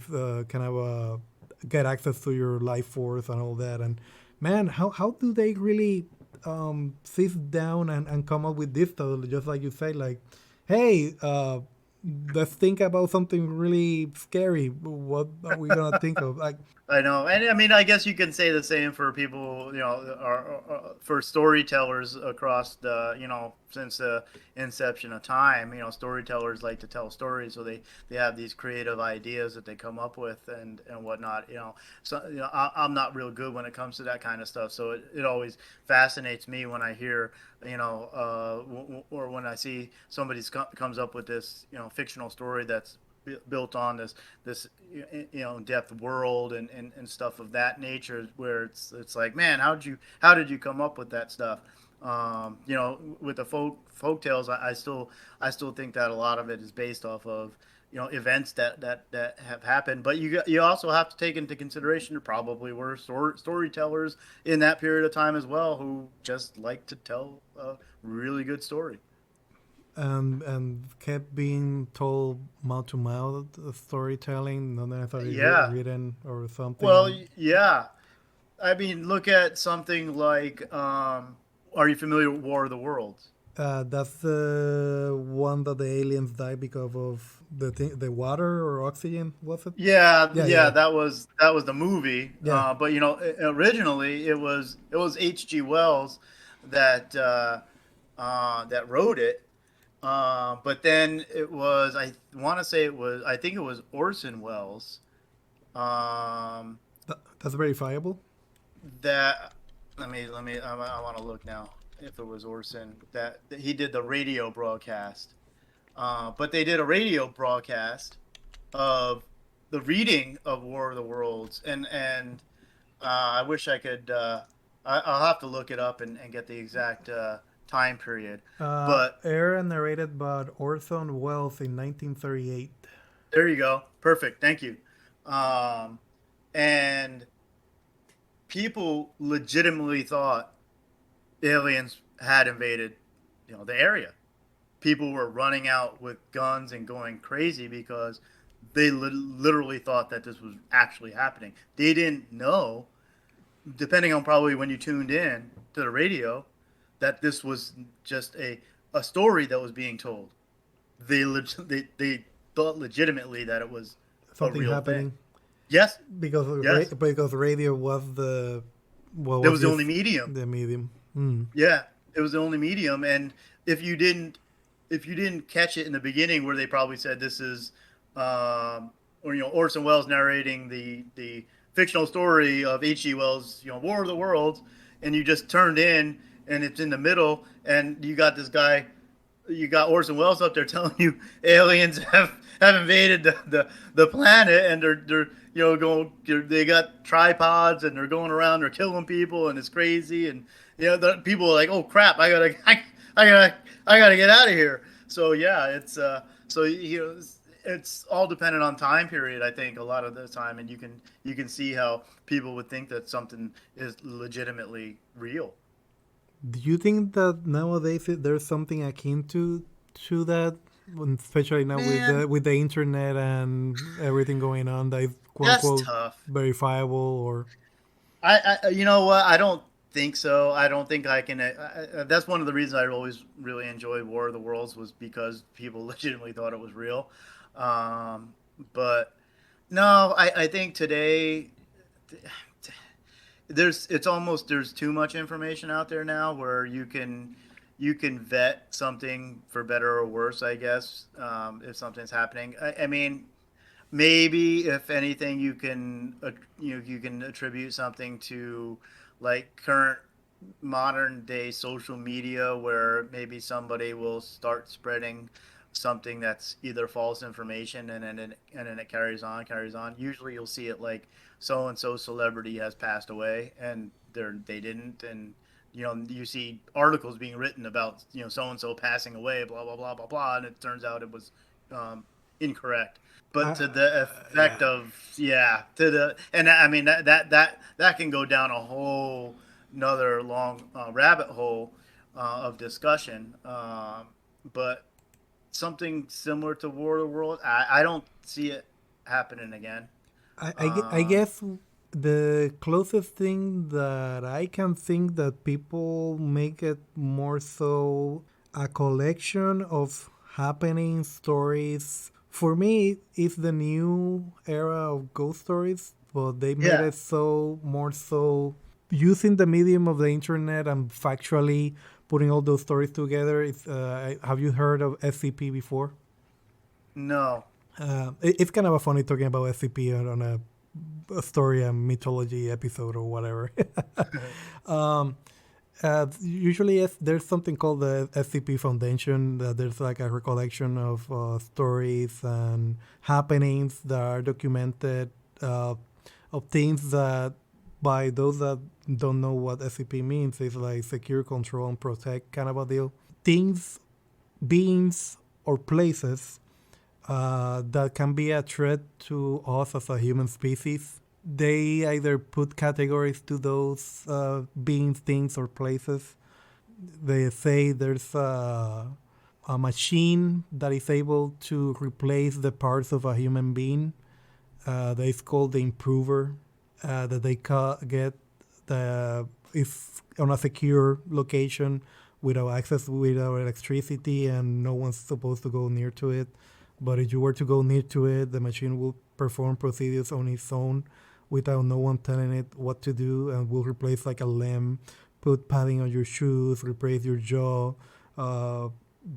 kind of get access to your life force and all that. And man, how do they really sit down and come up with this stuff? Just like you say, like, hey, let's think about something really scary. What are we gonna think of? Like, I know, and I mean, I guess you can say the same for people, for storytellers across the, since the inception of time. Storytellers like to tell stories, so they have these creative ideas that they come up with and whatnot. So I'm not real good when it comes to that kind of stuff, so it always fascinates me when I hear, or when I see somebody comes up with this, fictional story that's built on this depth world and stuff of that nature, where it's like, man, how did you come up with that stuff? With the folk tales, I still think that a lot of it is based off of events that have happened. But you also have to take into consideration there probably were storytellers in that period of time as well, who just like to tell a really good story. and kept being told mouth to mouth storytelling, not necessarily Yeah. written or something. Well, And yeah. I mean, look at something like, are you familiar with War of the Worlds? that's the one that the aliens die because of the water or oxygen. Was it? Yeah, Yeah, yeah, yeah, that was the movie. yeah. But originally it was H.G. Wells that that wrote it. But then I want to say I think it was Orson Welles. Um, That's verifiable. that let me I want to look now if it was Orson that he did the radio broadcast. But they did a radio broadcast of the reading of War of the Worlds, and I wish I could. I'll have to look it up and get the exact time period. But Aired and narrated by Orson Welles in 1938. there you go, perfect. Thank you. Um, and people legitimately thought aliens had invaded, the area. People were running out with guns and going crazy because they literally thought that this was actually happening. They didn't know, depending on probably when you tuned in to the radio, that this was just a story that was being told. They thought legitimately that it was a Something real thing. happening Yes, because yes, because radio was the what it was was the this only medium. the medium. Mm. Yeah, it was the only medium, and if you didn't if you didn't catch it in the beginning, where they probably said this is, or Orson Welles narrating the fictional story of H.G. Wells, War of the Worlds, and you just turned in and it's in the middle, and you got Orson Welles up there telling you aliens have invaded the planet, and they're they got tripods and they're going around, they're killing people, and it's crazy, and the people are like, oh crap, I gotta I gotta get out of here. So yeah, it's all dependent on time period. I think a lot of the time, and you can see how people would think that something is legitimately real. Do you think that nowadays there's something akin to that, especially now Man, with the internet and everything going on, that is quote that's unquote tough. verifiable or You know what? I don't think so. I don't think I can. That's one of the reasons I always really enjoyed War of the Worlds, was because people legitimately thought it was real. But No, I think today it's almost there's too much information out there now where you can vet something for better or worse, I guess, if something's happening. I mean, maybe if anything, you can attribute something to like current modern day social media where maybe somebody will start spreading something that's either false information and then it carries on. Usually you'll see it like so and so celebrity has passed away and they didn't, and you know you see articles being written about so and so passing away, blah blah blah blah blah, and it turns out it was incorrect. But to the effect Yeah. of, yeah, to the, and I mean that can go down a whole another long rabbit hole of discussion. But something similar to War of the World, I don't see it happening again. I Um, guess the closest thing that I can think that people make it more so a collection of happening stories. For me, it's the new era of ghost stories, but they made yeah, it so more so using the medium of the internet and factually putting all those stories together. Have you heard of SCP before? no, It's kind of a funny talking about SCP on a story and mythology episode or whatever. um, Usually, there's something called the SCP Foundation. There's like a recollection of stories and happenings that are documented, uh, of things that, by those that don't know what SCP means, is like secure, control, and protect kind of a deal. Things, beings, or places that can be a threat to us as a human species. They either put categories to those beings, things, or places. They say there's a machine that is able to replace the parts of a human being. That is called the improver. That they get the is on a secure location without access, without electricity, and no one's supposed to go near to it. But if you were to go near to it, the machine will perform procedures on its own without no one telling it what to do, and will replace like a limb, put padding on your shoes, replace your jaw, uh,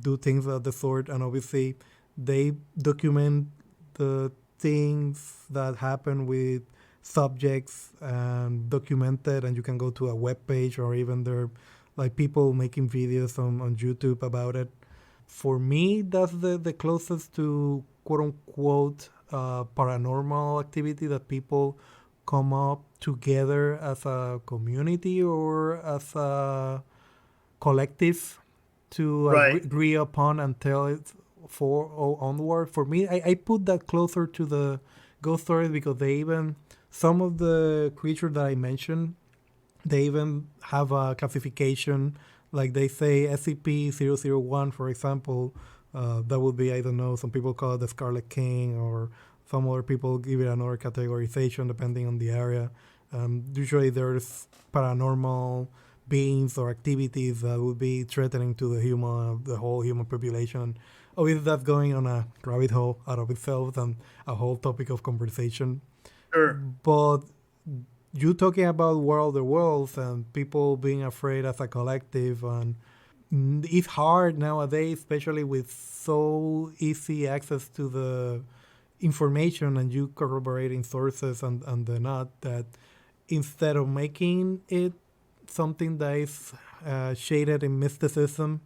do things of the sort. And obviously, they document the things that happen with subjects and documented, and you can go to a web page, or even there are like people making videos on YouTube about it. For me, that's the closest to quote unquote paranormal activity that people come up together as a community or as a collective to right. agree upon and tell it for or onward. For me, I put that closer to the ghost stories because they even, some of the creatures that I mentioned, they even have a classification. Like they say SCP-001, for example. That would be, I don't know, some people call it the Scarlet King, or some other people give it another categorization depending on the area. Usually there's paranormal beings or activities that would be threatening to the whole human population. Obviously, that's going on a rabbit hole out of itself and a whole topic of conversation. Sure. But you talking about World of the Worlds and people being afraid as a collective, and it's hard nowadays, especially with so easy access to the information and you corroborating sources and the not, that instead of making it something that is shaded in mysticism,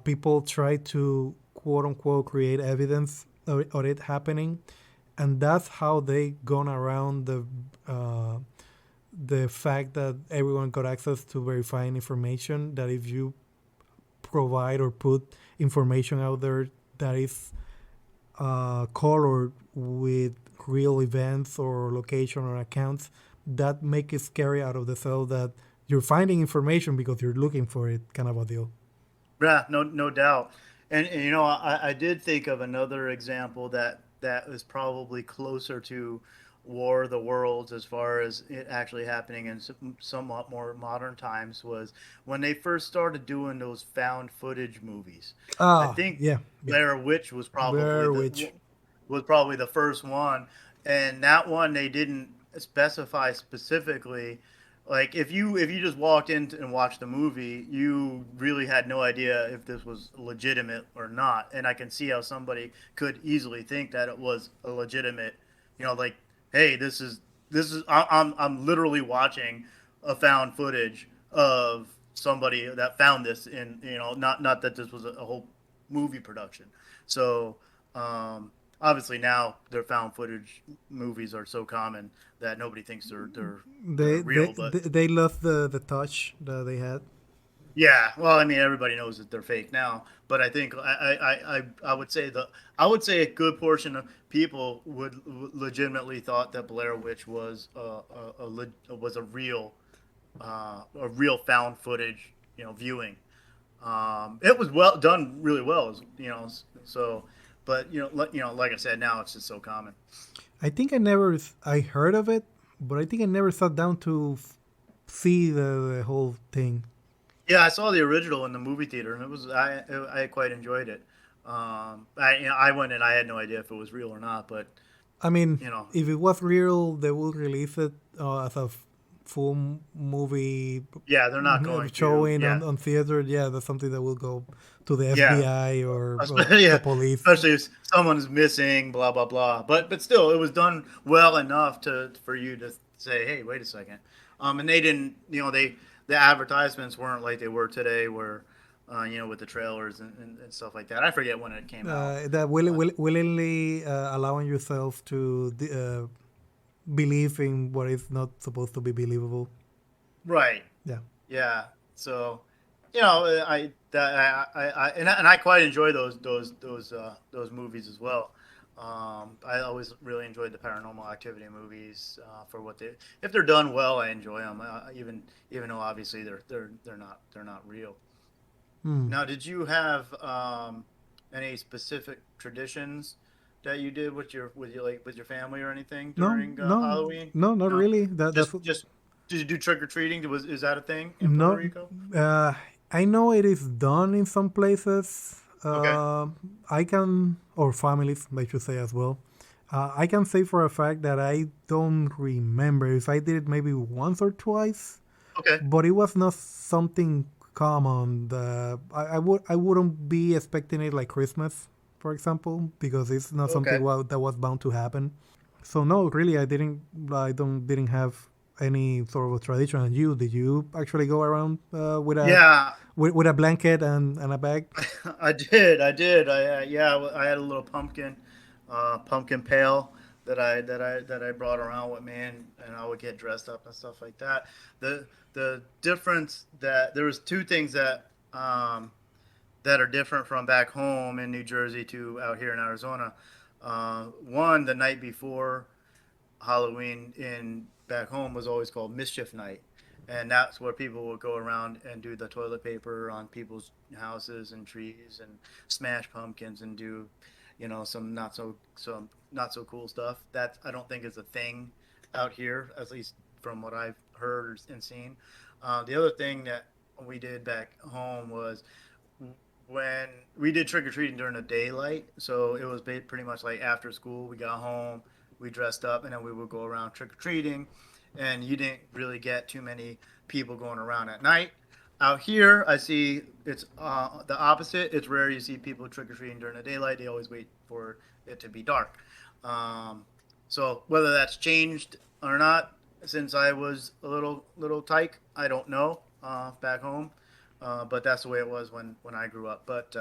people try to quote unquote create evidence of it happening, and that's how they gone around the fact that everyone got access to verifying information. That if you provide or put information out there that is colored with real events or location or accounts, that make it scary out of the cell that you're finding information because you're looking for it, kind of a deal. Yeah, no doubt. And you know, I did think of another example that is probably closer to War of the Worlds as far as it actually happening in somewhat more modern times was when they first started doing those found footage movies. I Ah, think yeah, yeah. Blair Witch Blair Witch. was probably the first one. and that one they didn't specify specifically. Like if you just walked in and watched the movie, you really had no idea if this was legitimate or not. And I can see how somebody could easily think that it was a legitimate, like, hey, this is I'm literally watching a found footage of somebody that found this in, not that this was a whole movie production. So obviously now their found footage movies are so common that nobody thinks they're They they real. But they lost the touch that they had. yeah, well, I mean, everybody knows that they're fake now. But I think I would say a good portion of people would legitimately thought that Blair Witch was was a real found footage, viewing. It was well done, really well, so. But like I said, now it's just so common. I think I heard of it, but I think I never sat down to see the whole thing. Yeah, I saw the original in the movie theater, and I quite enjoyed it. I went and I had no idea if it was real or not, but I mean, you know, if it was real, they would release it as a movie yeah, they're not going to. showing Yeah, on theater. Yeah, that's something that will go to the yeah, FBI or especially, the yeah, police. especially if someone's missing, blah blah blah. But still, it was done well enough to for you to say, hey, wait a second. And they didn't, the advertisements weren't like they were today, where with the trailers and stuff like that. I forget when it came out, That but willingly allowing yourself to believe in what is not supposed to be believable. right. Yeah. Yeah. So, I quite enjoy those movies as well. I always really enjoyed the Paranormal Activity movies for what they if they're done well, I enjoy them. Even though obviously they're not real. Hmm. Now, did you have any specific traditions that you did with your family or anything No, during no, Halloween? no, not No, really. just did you do trick or treating? Is that a thing in Puerto No. Rico? Uh, I know it is done in some places. Okay. I can, or families, I should say as well. I can say for a fact that I don't remember if I did it maybe once or twice, Okay. but it was not something common. I wouldn't be expecting it like Christmas, for example, because it's not something Okay. that was bound to happen. So no, really, didn't have any sort of a tradition. And you, did you actually go around Yeah, with a blanket and a bag? I did. I did. Yeah, I had a little pumpkin pail that I brought around with me, and I would get dressed up and stuff like that. The difference that there was two things that are different from back home in New Jersey to out here in Arizona. One, the night before Halloween in back home was always called Mischief Night, and that's where people would go around and do the toilet paper on people's houses and trees and smash pumpkins and do, some not so cool stuff. That I don't think is a thing out here, at least from what I've heard and seen. The other thing that we did back home was when we did trick or treating during the daylight. So it was pretty much like after school, we got home, we dressed up, and then we would go around trick or treating. And you didn't really get too many people going around at night. Out here, I see it's the opposite. It's rare you see people trick or treating during the daylight. They always wait for it to be dark. Um, so whether that's changed or not since I was a little tyke, I don't know back home. But that's the way it was when I grew up. But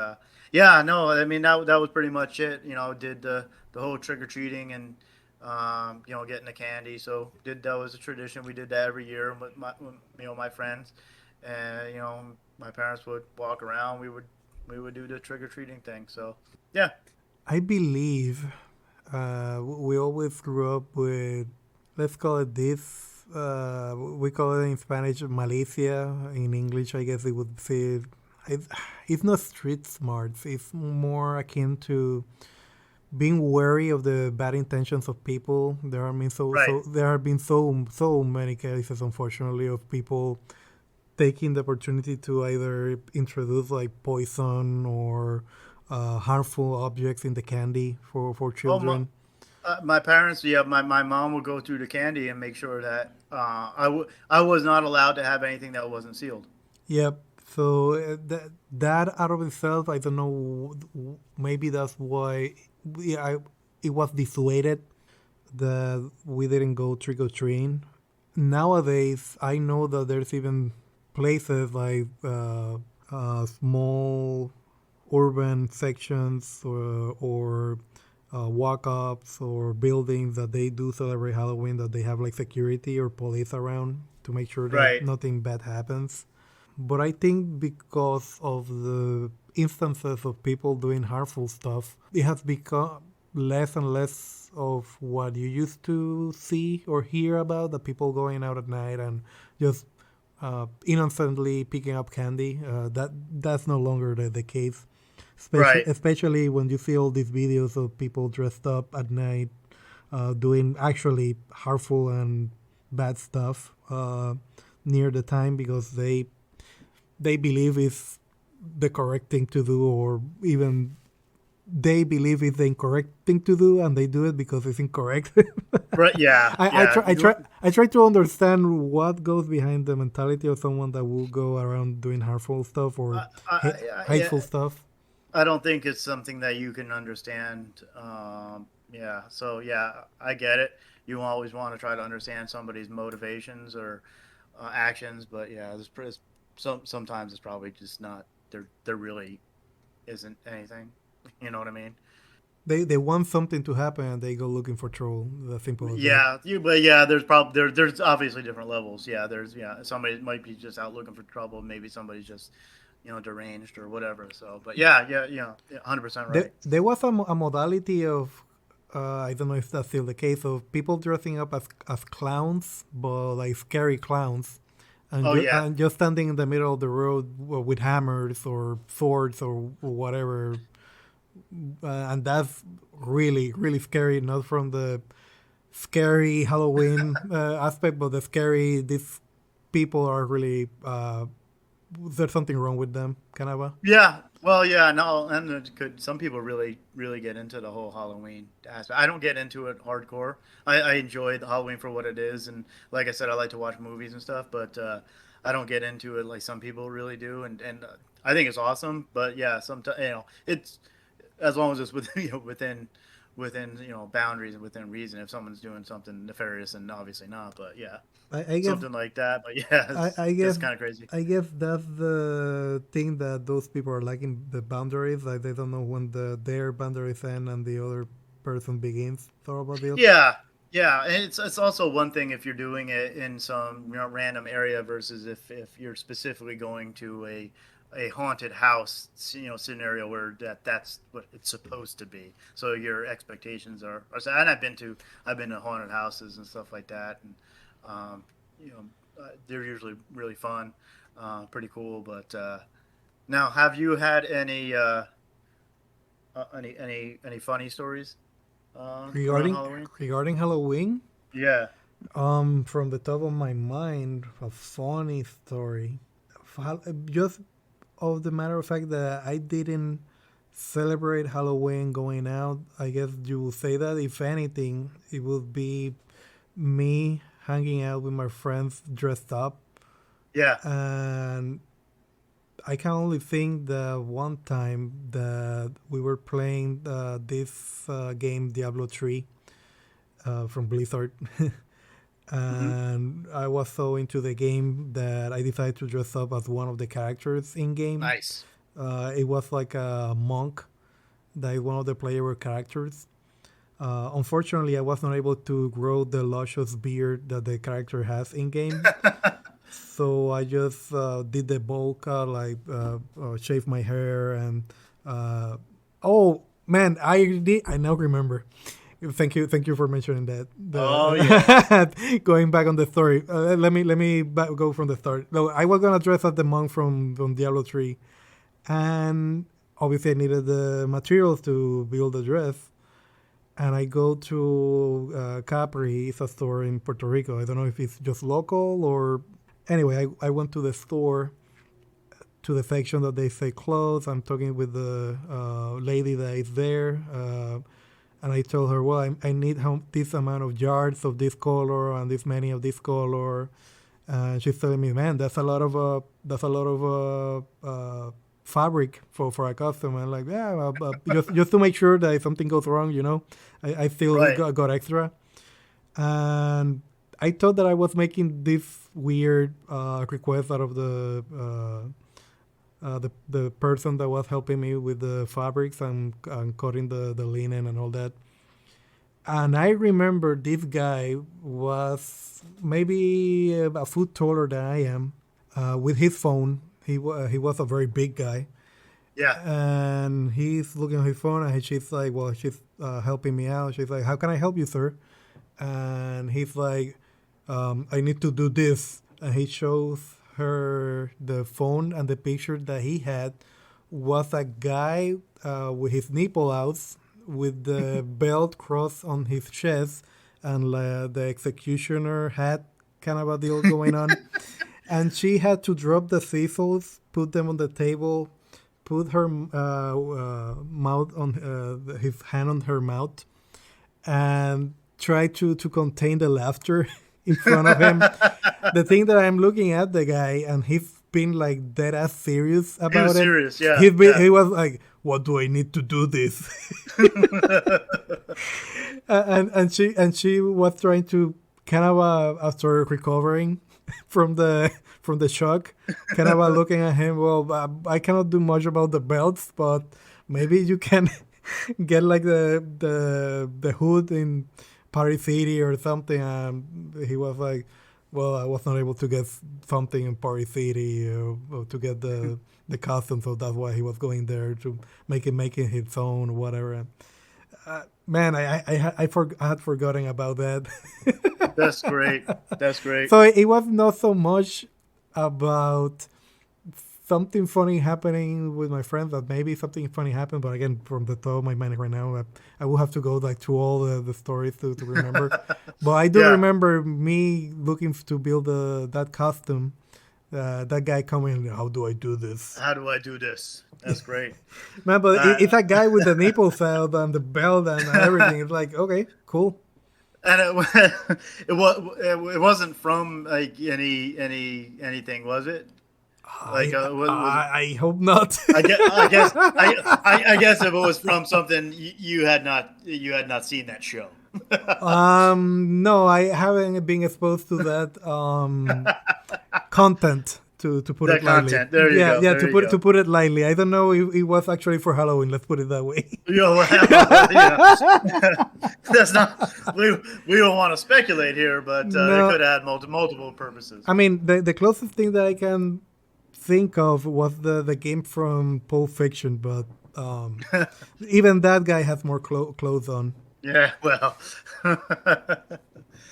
yeah, no, I mean that was pretty much it. Did the whole trick or treating and getting the candy. So that was a tradition. We did that every year with my friends, and my parents would walk around. We would do the trick or treating thing. So yeah, I believe we always grew up with, let's call it this. We call it in Spanish malicia. In English, I guess it would say it, it's not street smarts. It's more akin to being wary of the bad intentions of people. right. There have been so many cases, unfortunately, of people taking the opportunity to either introduce like poison or harmful objects in the candy for Well, children. My parents, yeah, my mom would go through the candy and make sure that I was not allowed to have anything that wasn't sealed. Yep. So that out of itself, I don't know. Maybe that's why it was dissuaded that we didn't go trick or treating. Nowadays, I know that there's even places like small urban sections or walk-ups or buildings that they do celebrate Halloween, that they have like security or police around to make sure that Right, nothing bad happens. But I think because of the instances of people doing harmful stuff, it has become less and less of what you used to see or hear about, the people going out at night and just innocently picking up candy. That's no longer the case. right. Especially when you see all these videos of people dressed up at night doing actually harmful and bad stuff near the time because they believe it's the correct thing to do, or even they believe it's the incorrect thing to do, and they do it because it's incorrect. Right, yeah, yeah. I try to understand what goes behind the mentality of someone that will go around doing harmful stuff or Yeah, hateful stuff. I don't think it's something that you can understand. Yeah, so yeah, I get it. You always want to try to understand somebody's motivations or actions, but yeah, sometimes it's probably just not. There really isn't anything. You know what I mean? They want something to happen and they go looking for trouble. As simple as that. Yeah, but yeah, there's probably there's obviously different levels. Yeah, there's yeah, somebody might be just out looking for trouble. Maybe somebody's just deranged or whatever. So, but yeah, 100% right. There was a modality of I don't know if that's still the case, of people dressing up as clowns, but like scary clowns, Oh yeah, and just standing in the middle of the road with hammers or swords or whatever, and that's really scary. Not from the scary Halloween aspect, but the scary these people are really. There's something wrong with them, kind of. yeah. Well, yeah, no, and it could some people really get into the whole Halloween aspect. I don't get into it hardcore. I enjoy the Halloween for what it is, and like I said, I like to watch movies and stuff, but I don't get into it like some people really do, and I think it's awesome. But yeah, sometimes it's as long as it's within within boundaries and within reason. If someone's doing something nefarious, and obviously not, but yeah, I guess something like that. But yeah, I it's guess kind of crazy. I guess that's the thing, that those people are lacking the boundaries. Like they don't know when their boundaries end and the other person begins. Sort of a deal. Yeah, yeah, and it's also one thing if you're doing it in some random area versus if you're specifically going to a haunted house scenario where that's what it's supposed to be. So your expectations are set. And I've been to haunted houses and stuff like that, and um, you know they're usually really fun, pretty cool. But now, have you had any funny stories around Regarding Halloween? regarding Halloween, Yeah. from the top of my mind, a funny story. Just of the matter of fact that I didn't celebrate Halloween going out. I guess you would say that if anything, it would be me hanging out with my friends dressed up, Yeah. and I can only think the one time that we were playing this game Diablo 3 from Blizzard. Hmm. And I was so into the game that I decided to dress up as one of the characters in game. Nice. It was like a monk that is one of the playable characters. Unfortunately, I was not able to grow the luscious beard that the character has in game. So I just did the bowl cut, like shaved my hair, and oh man, I now remember. Thank you for mentioning that. Oh yeah. Going back on the story, let me go from the start. No, I was gonna dress as the monk from Diablo 3, and obviously I needed the materials to build the dress. And I go to Capri, it's a store in Puerto Rico. I don't know if it's just local or anyway. I went to the store, to the section that they say clothes. I'm talking with the lady that is there. and I told her, well, I need this amount of yards of this color and this many of this color. And she's telling me, man, that's a lot of fabric for a customer. I'm like, yeah, just to make sure that if something goes wrong, I still Right. got extra. And I thought that I was making this weird request out of the person that was helping me with the fabrics and cutting the linen and all that. And I remember this guy was maybe a foot taller than I am, with his phone. He was a very big guy, Yeah. and he's looking at his phone, and she's like, "Well, she's helping me out." She's like, "How can I help you, sir?" And he's like, "I need to do this," and he shows her the phone, and the picture that he had was a guy with his nipple out, with the belt crossed on his chest, and the executioner hat kind of a deal going on. And she had to drop the scissors, put them on the table, put her mouth on his hand on her mouth, and try to contain the laughter in front of him. The thing that I'm looking at the guy, and he's been like dead ass serious He was about it. serious. Yeah. Yeah. He was like, "What do I need to do this?" And she was trying to kind of after recovering from the shock, kind of looking at him. Well, I cannot do much about the belts, but maybe you can get like the hood in Party City or something. He was like, well, I was not able to get something in Party City, or to get the costume, so that's why he was going there to making his own or whatever. Man, I had forgotten about that. That's great. That's great. So it was not so much about something funny happening with my friends, that maybe something funny happened, but again, from the top of my mind right now, I will have to go like to all the stories to remember. But I do Yeah. remember me looking to build that costume. That guy coming, how do I do this? How do I do this? That's great. Man, but Uh, it's a guy with the nipple out and the belt and everything. It's like, okay, cool. and it wasn't from like anything, was it? Like I was it? I hope not. I guess if it was from something you had not seen that show. No, I haven't been exposed to that content, to put That it lightly. content. There you Yeah, go. yeah. There To you put go. to put it lightly, I don't know if it was actually for Halloween. Let's put it that way. You know, well, that's not. We don't want to speculate here, but it No, could have had multiple purposes. I mean the closest thing that I can think of was the game from Pulp Fiction, but even that guy has more clothes on. Yeah. Well.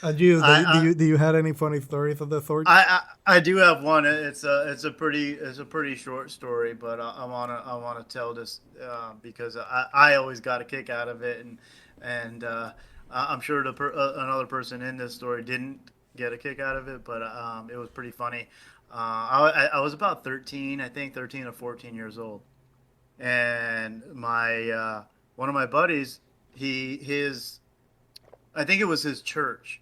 And you, I, do you had any funny stories of that sort? I do have one. It's a pretty short story, but I wanna tell this because I always got a kick out of it, and I'm sure another person in this story didn't get a kick out of it, but it was pretty funny. I was about 13, I think 13 or 14 years old, and my one of my buddies, his I think it was his church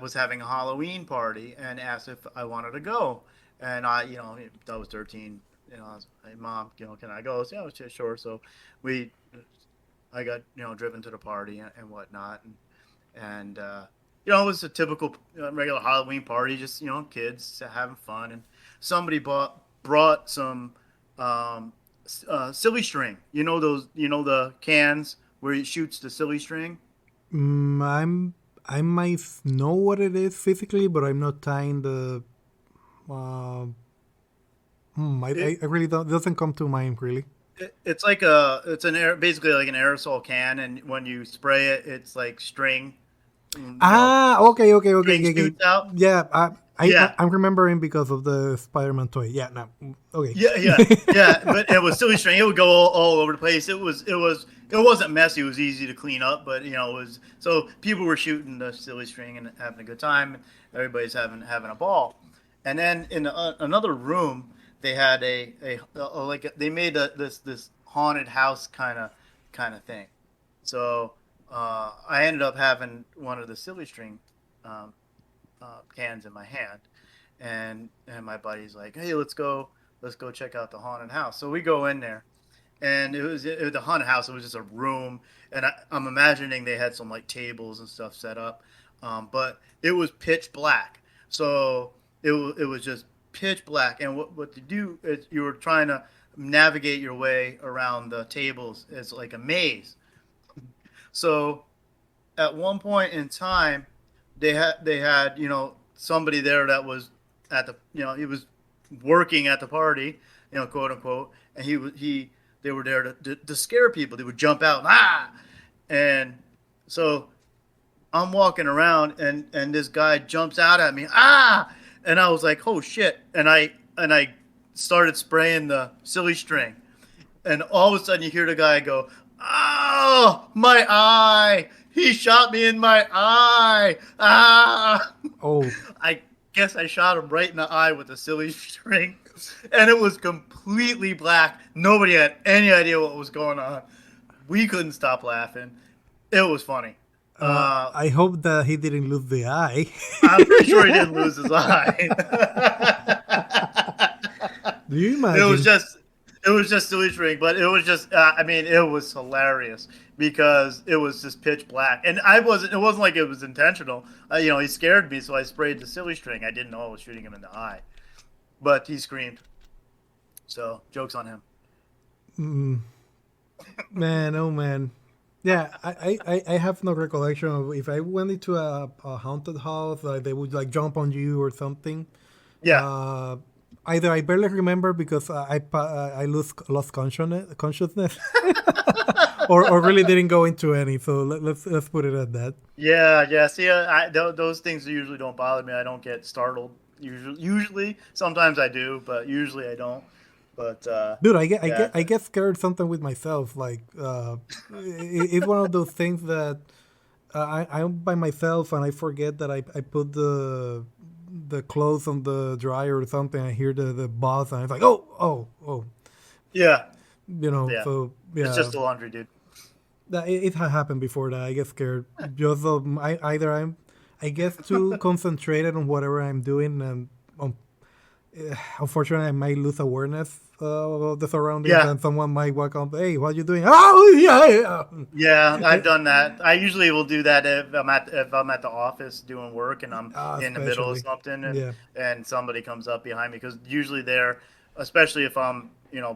was having a Halloween party and asked if I wanted to go. And I was 13. I was, hey, mom, can I go? I was, yeah, sure. So we, I got, driven to the party and whatnot. And it was a typical regular Halloween party, just, kids having fun. And somebody brought some silly string. The cans where it shoots the silly string. Mm, I might know what it is physically, but I'm not tying the. Uh, I really don't. It doesn't come to mind really. It's like basically like an aerosol can, and when you spray it, it's like string, mm, you know, Ah, okay, okay, okay, string okay, okay. shoots out. Yeah, Yeah, I'm remembering because of the Spider-Man toy. Yeah, no, okay. yeah, yeah, yeah. But it was silly string. It would go all over the place. It wasn't messy. It was easy to clean up, but it was so people were shooting the silly string and having a good time. And everybody's having a ball. And then in another room, they had they made this haunted house kind of thing. So I ended up having one of the silly string um, cans in my hand, and my buddy's like, "Hey, let's go check out the haunted house." So we go in there, and it was a haunted house. It was just a room, and I'm imagining they had some like tables and stuff set up, but it was pitch black. So it was just pitch black, and what to do is you were trying to navigate your way around the tables. It's like a maze. So at one point in time, they had somebody there that was at the he was working at the party, quote unquote, and he they were there to scare people. They would jump out, and so I'm walking around, and this guy jumps out at me, and I was like, oh shit, and I started spraying the silly string, and all of a sudden you hear the guy go, "Oh, my eye! He shot me in my eye! Ah!" Oh, I guess I shot him right in the eye with a silly string, and it was completely black. Nobody had any idea what was going on. We couldn't stop laughing. It was funny. I hope that he didn't lose the eye. I'm pretty sure he didn't lose his eye. Do you It was imagine? just it was just silly string, but it was just I mean it was hilarious because it was just pitch black, and it wasn't like it was intentional. He scared me, so I sprayed the silly string. I didn't know I was shooting him in the eye, but he screamed. So jokes on him. Mm, man, oh man. Yeah, I have no recollection of if I went into a haunted house, like they would like jump on you or something. Yeah, Uh, Either I barely remember because I lost consciousness, or really didn't go into any. So let's put it at that. yeah, yeah. See, those things usually don't bother me. I don't get startled. Usually, sometimes I do, but usually I don't. But Dude, yeah, I get scared sometimes with myself. Like it's one of those things that I'm by myself and I forget that I put the clothes on the dryer or something. I hear the buzz and it's like, oh, yeah, yeah. So It's yeah, just the laundry, dude. it had happened before that I get scared. Just I get too concentrated on whatever I'm doing, and unfortunately I might lose awareness of the surroundings, Yeah, and someone might walk up, hey, what are you doing? Oh yeah, yeah. I've yeah. done that. I usually will do that if I'm at the office doing work and I'm in the middle of Especially, something, yeah. and somebody comes up behind me, because usually they're, especially if I'm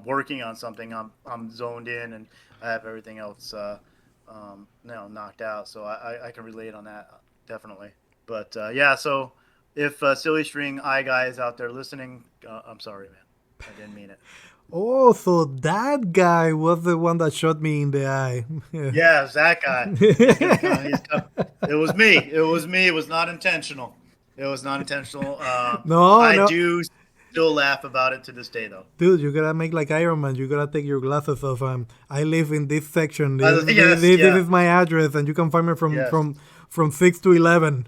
working on something, I'm zoned in and I have everything else knocked out. So I can relate on that, definitely. But yeah, so if silly string eye guy is out there listening, I'm sorry, man. I didn't mean it. Oh, so that guy was the one that shot me in the eye. Yeah. Yeah, it's that guy. He's gonna come. He's come. It was me. It was me. It was not intentional. It was not intentional. No, I no, do still laugh about it to this day, though. dude, you gotta make like Iron Man. You gotta take your glasses off. I live in this section. Yes, This yeah, is my address, and you can find me yes. from 6 to 11.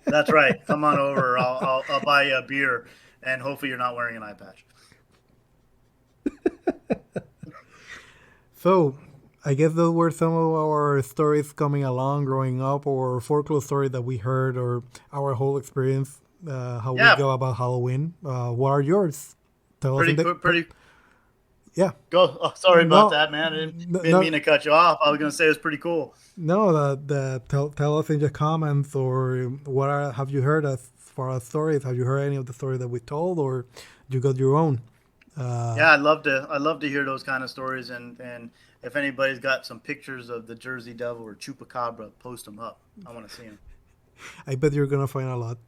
That's right. Come on over. I'll buy you a beer, and hopefully you're not wearing an eye patch. So, I guess those were some of our stories coming along, growing up, or folklore story that we heard, or our whole experience, how we Yeah, go about Halloween. What are yours? Tell us in the pretty. yeah. Go. Oh, sorry about No, that, man. I didn't no, mean to cut you off. I was gonna say it was pretty cool. no. Tell us in the comments, or have you heard as far as stories? Have you heard any of the stories that we told, or you got your own? Uh, Yeah, I'd love to hear those kind of stories, and if anybody's got some pictures of the Jersey Devil or Chupacabra, post them up. I want to see them. I bet you're gonna find a lot,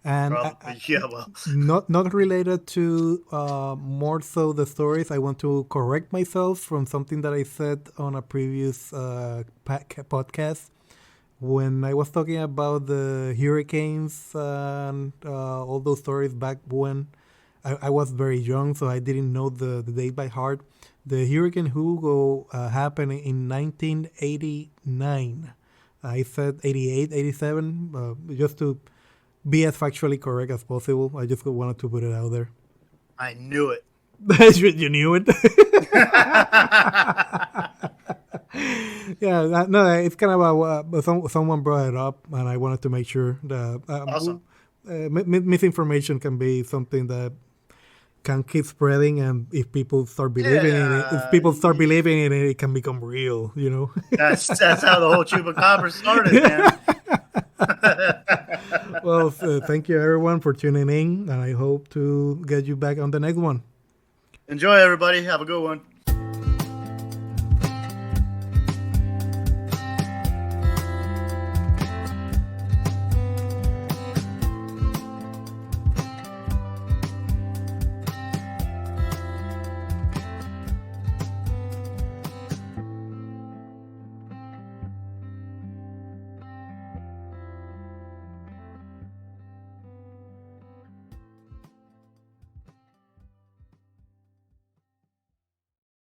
and Probably, yeah. Well, not related to more so the stories. I want to correct myself from something that I said on a previous podcast when I was talking about the hurricanes and all those stories back when I was very young, so I didn't know the date by heart. The Hurricane Hugo happened in 1989. I said 88, 87, just to be as factually correct as possible. I just wanted to put it out there. I knew it. You knew it. Yeah, no, it's kind of someone brought it up, and I wanted to make sure that Awesome. misinformation can be something that can keep spreading, and if people start believing in it, if Yeah, people start believing in it, it can become real. You know. that's how the whole chupacabra started, man. Well, thank you everyone for tuning in, and I hope to get you back on the next one. Enjoy, everybody. Have a good one.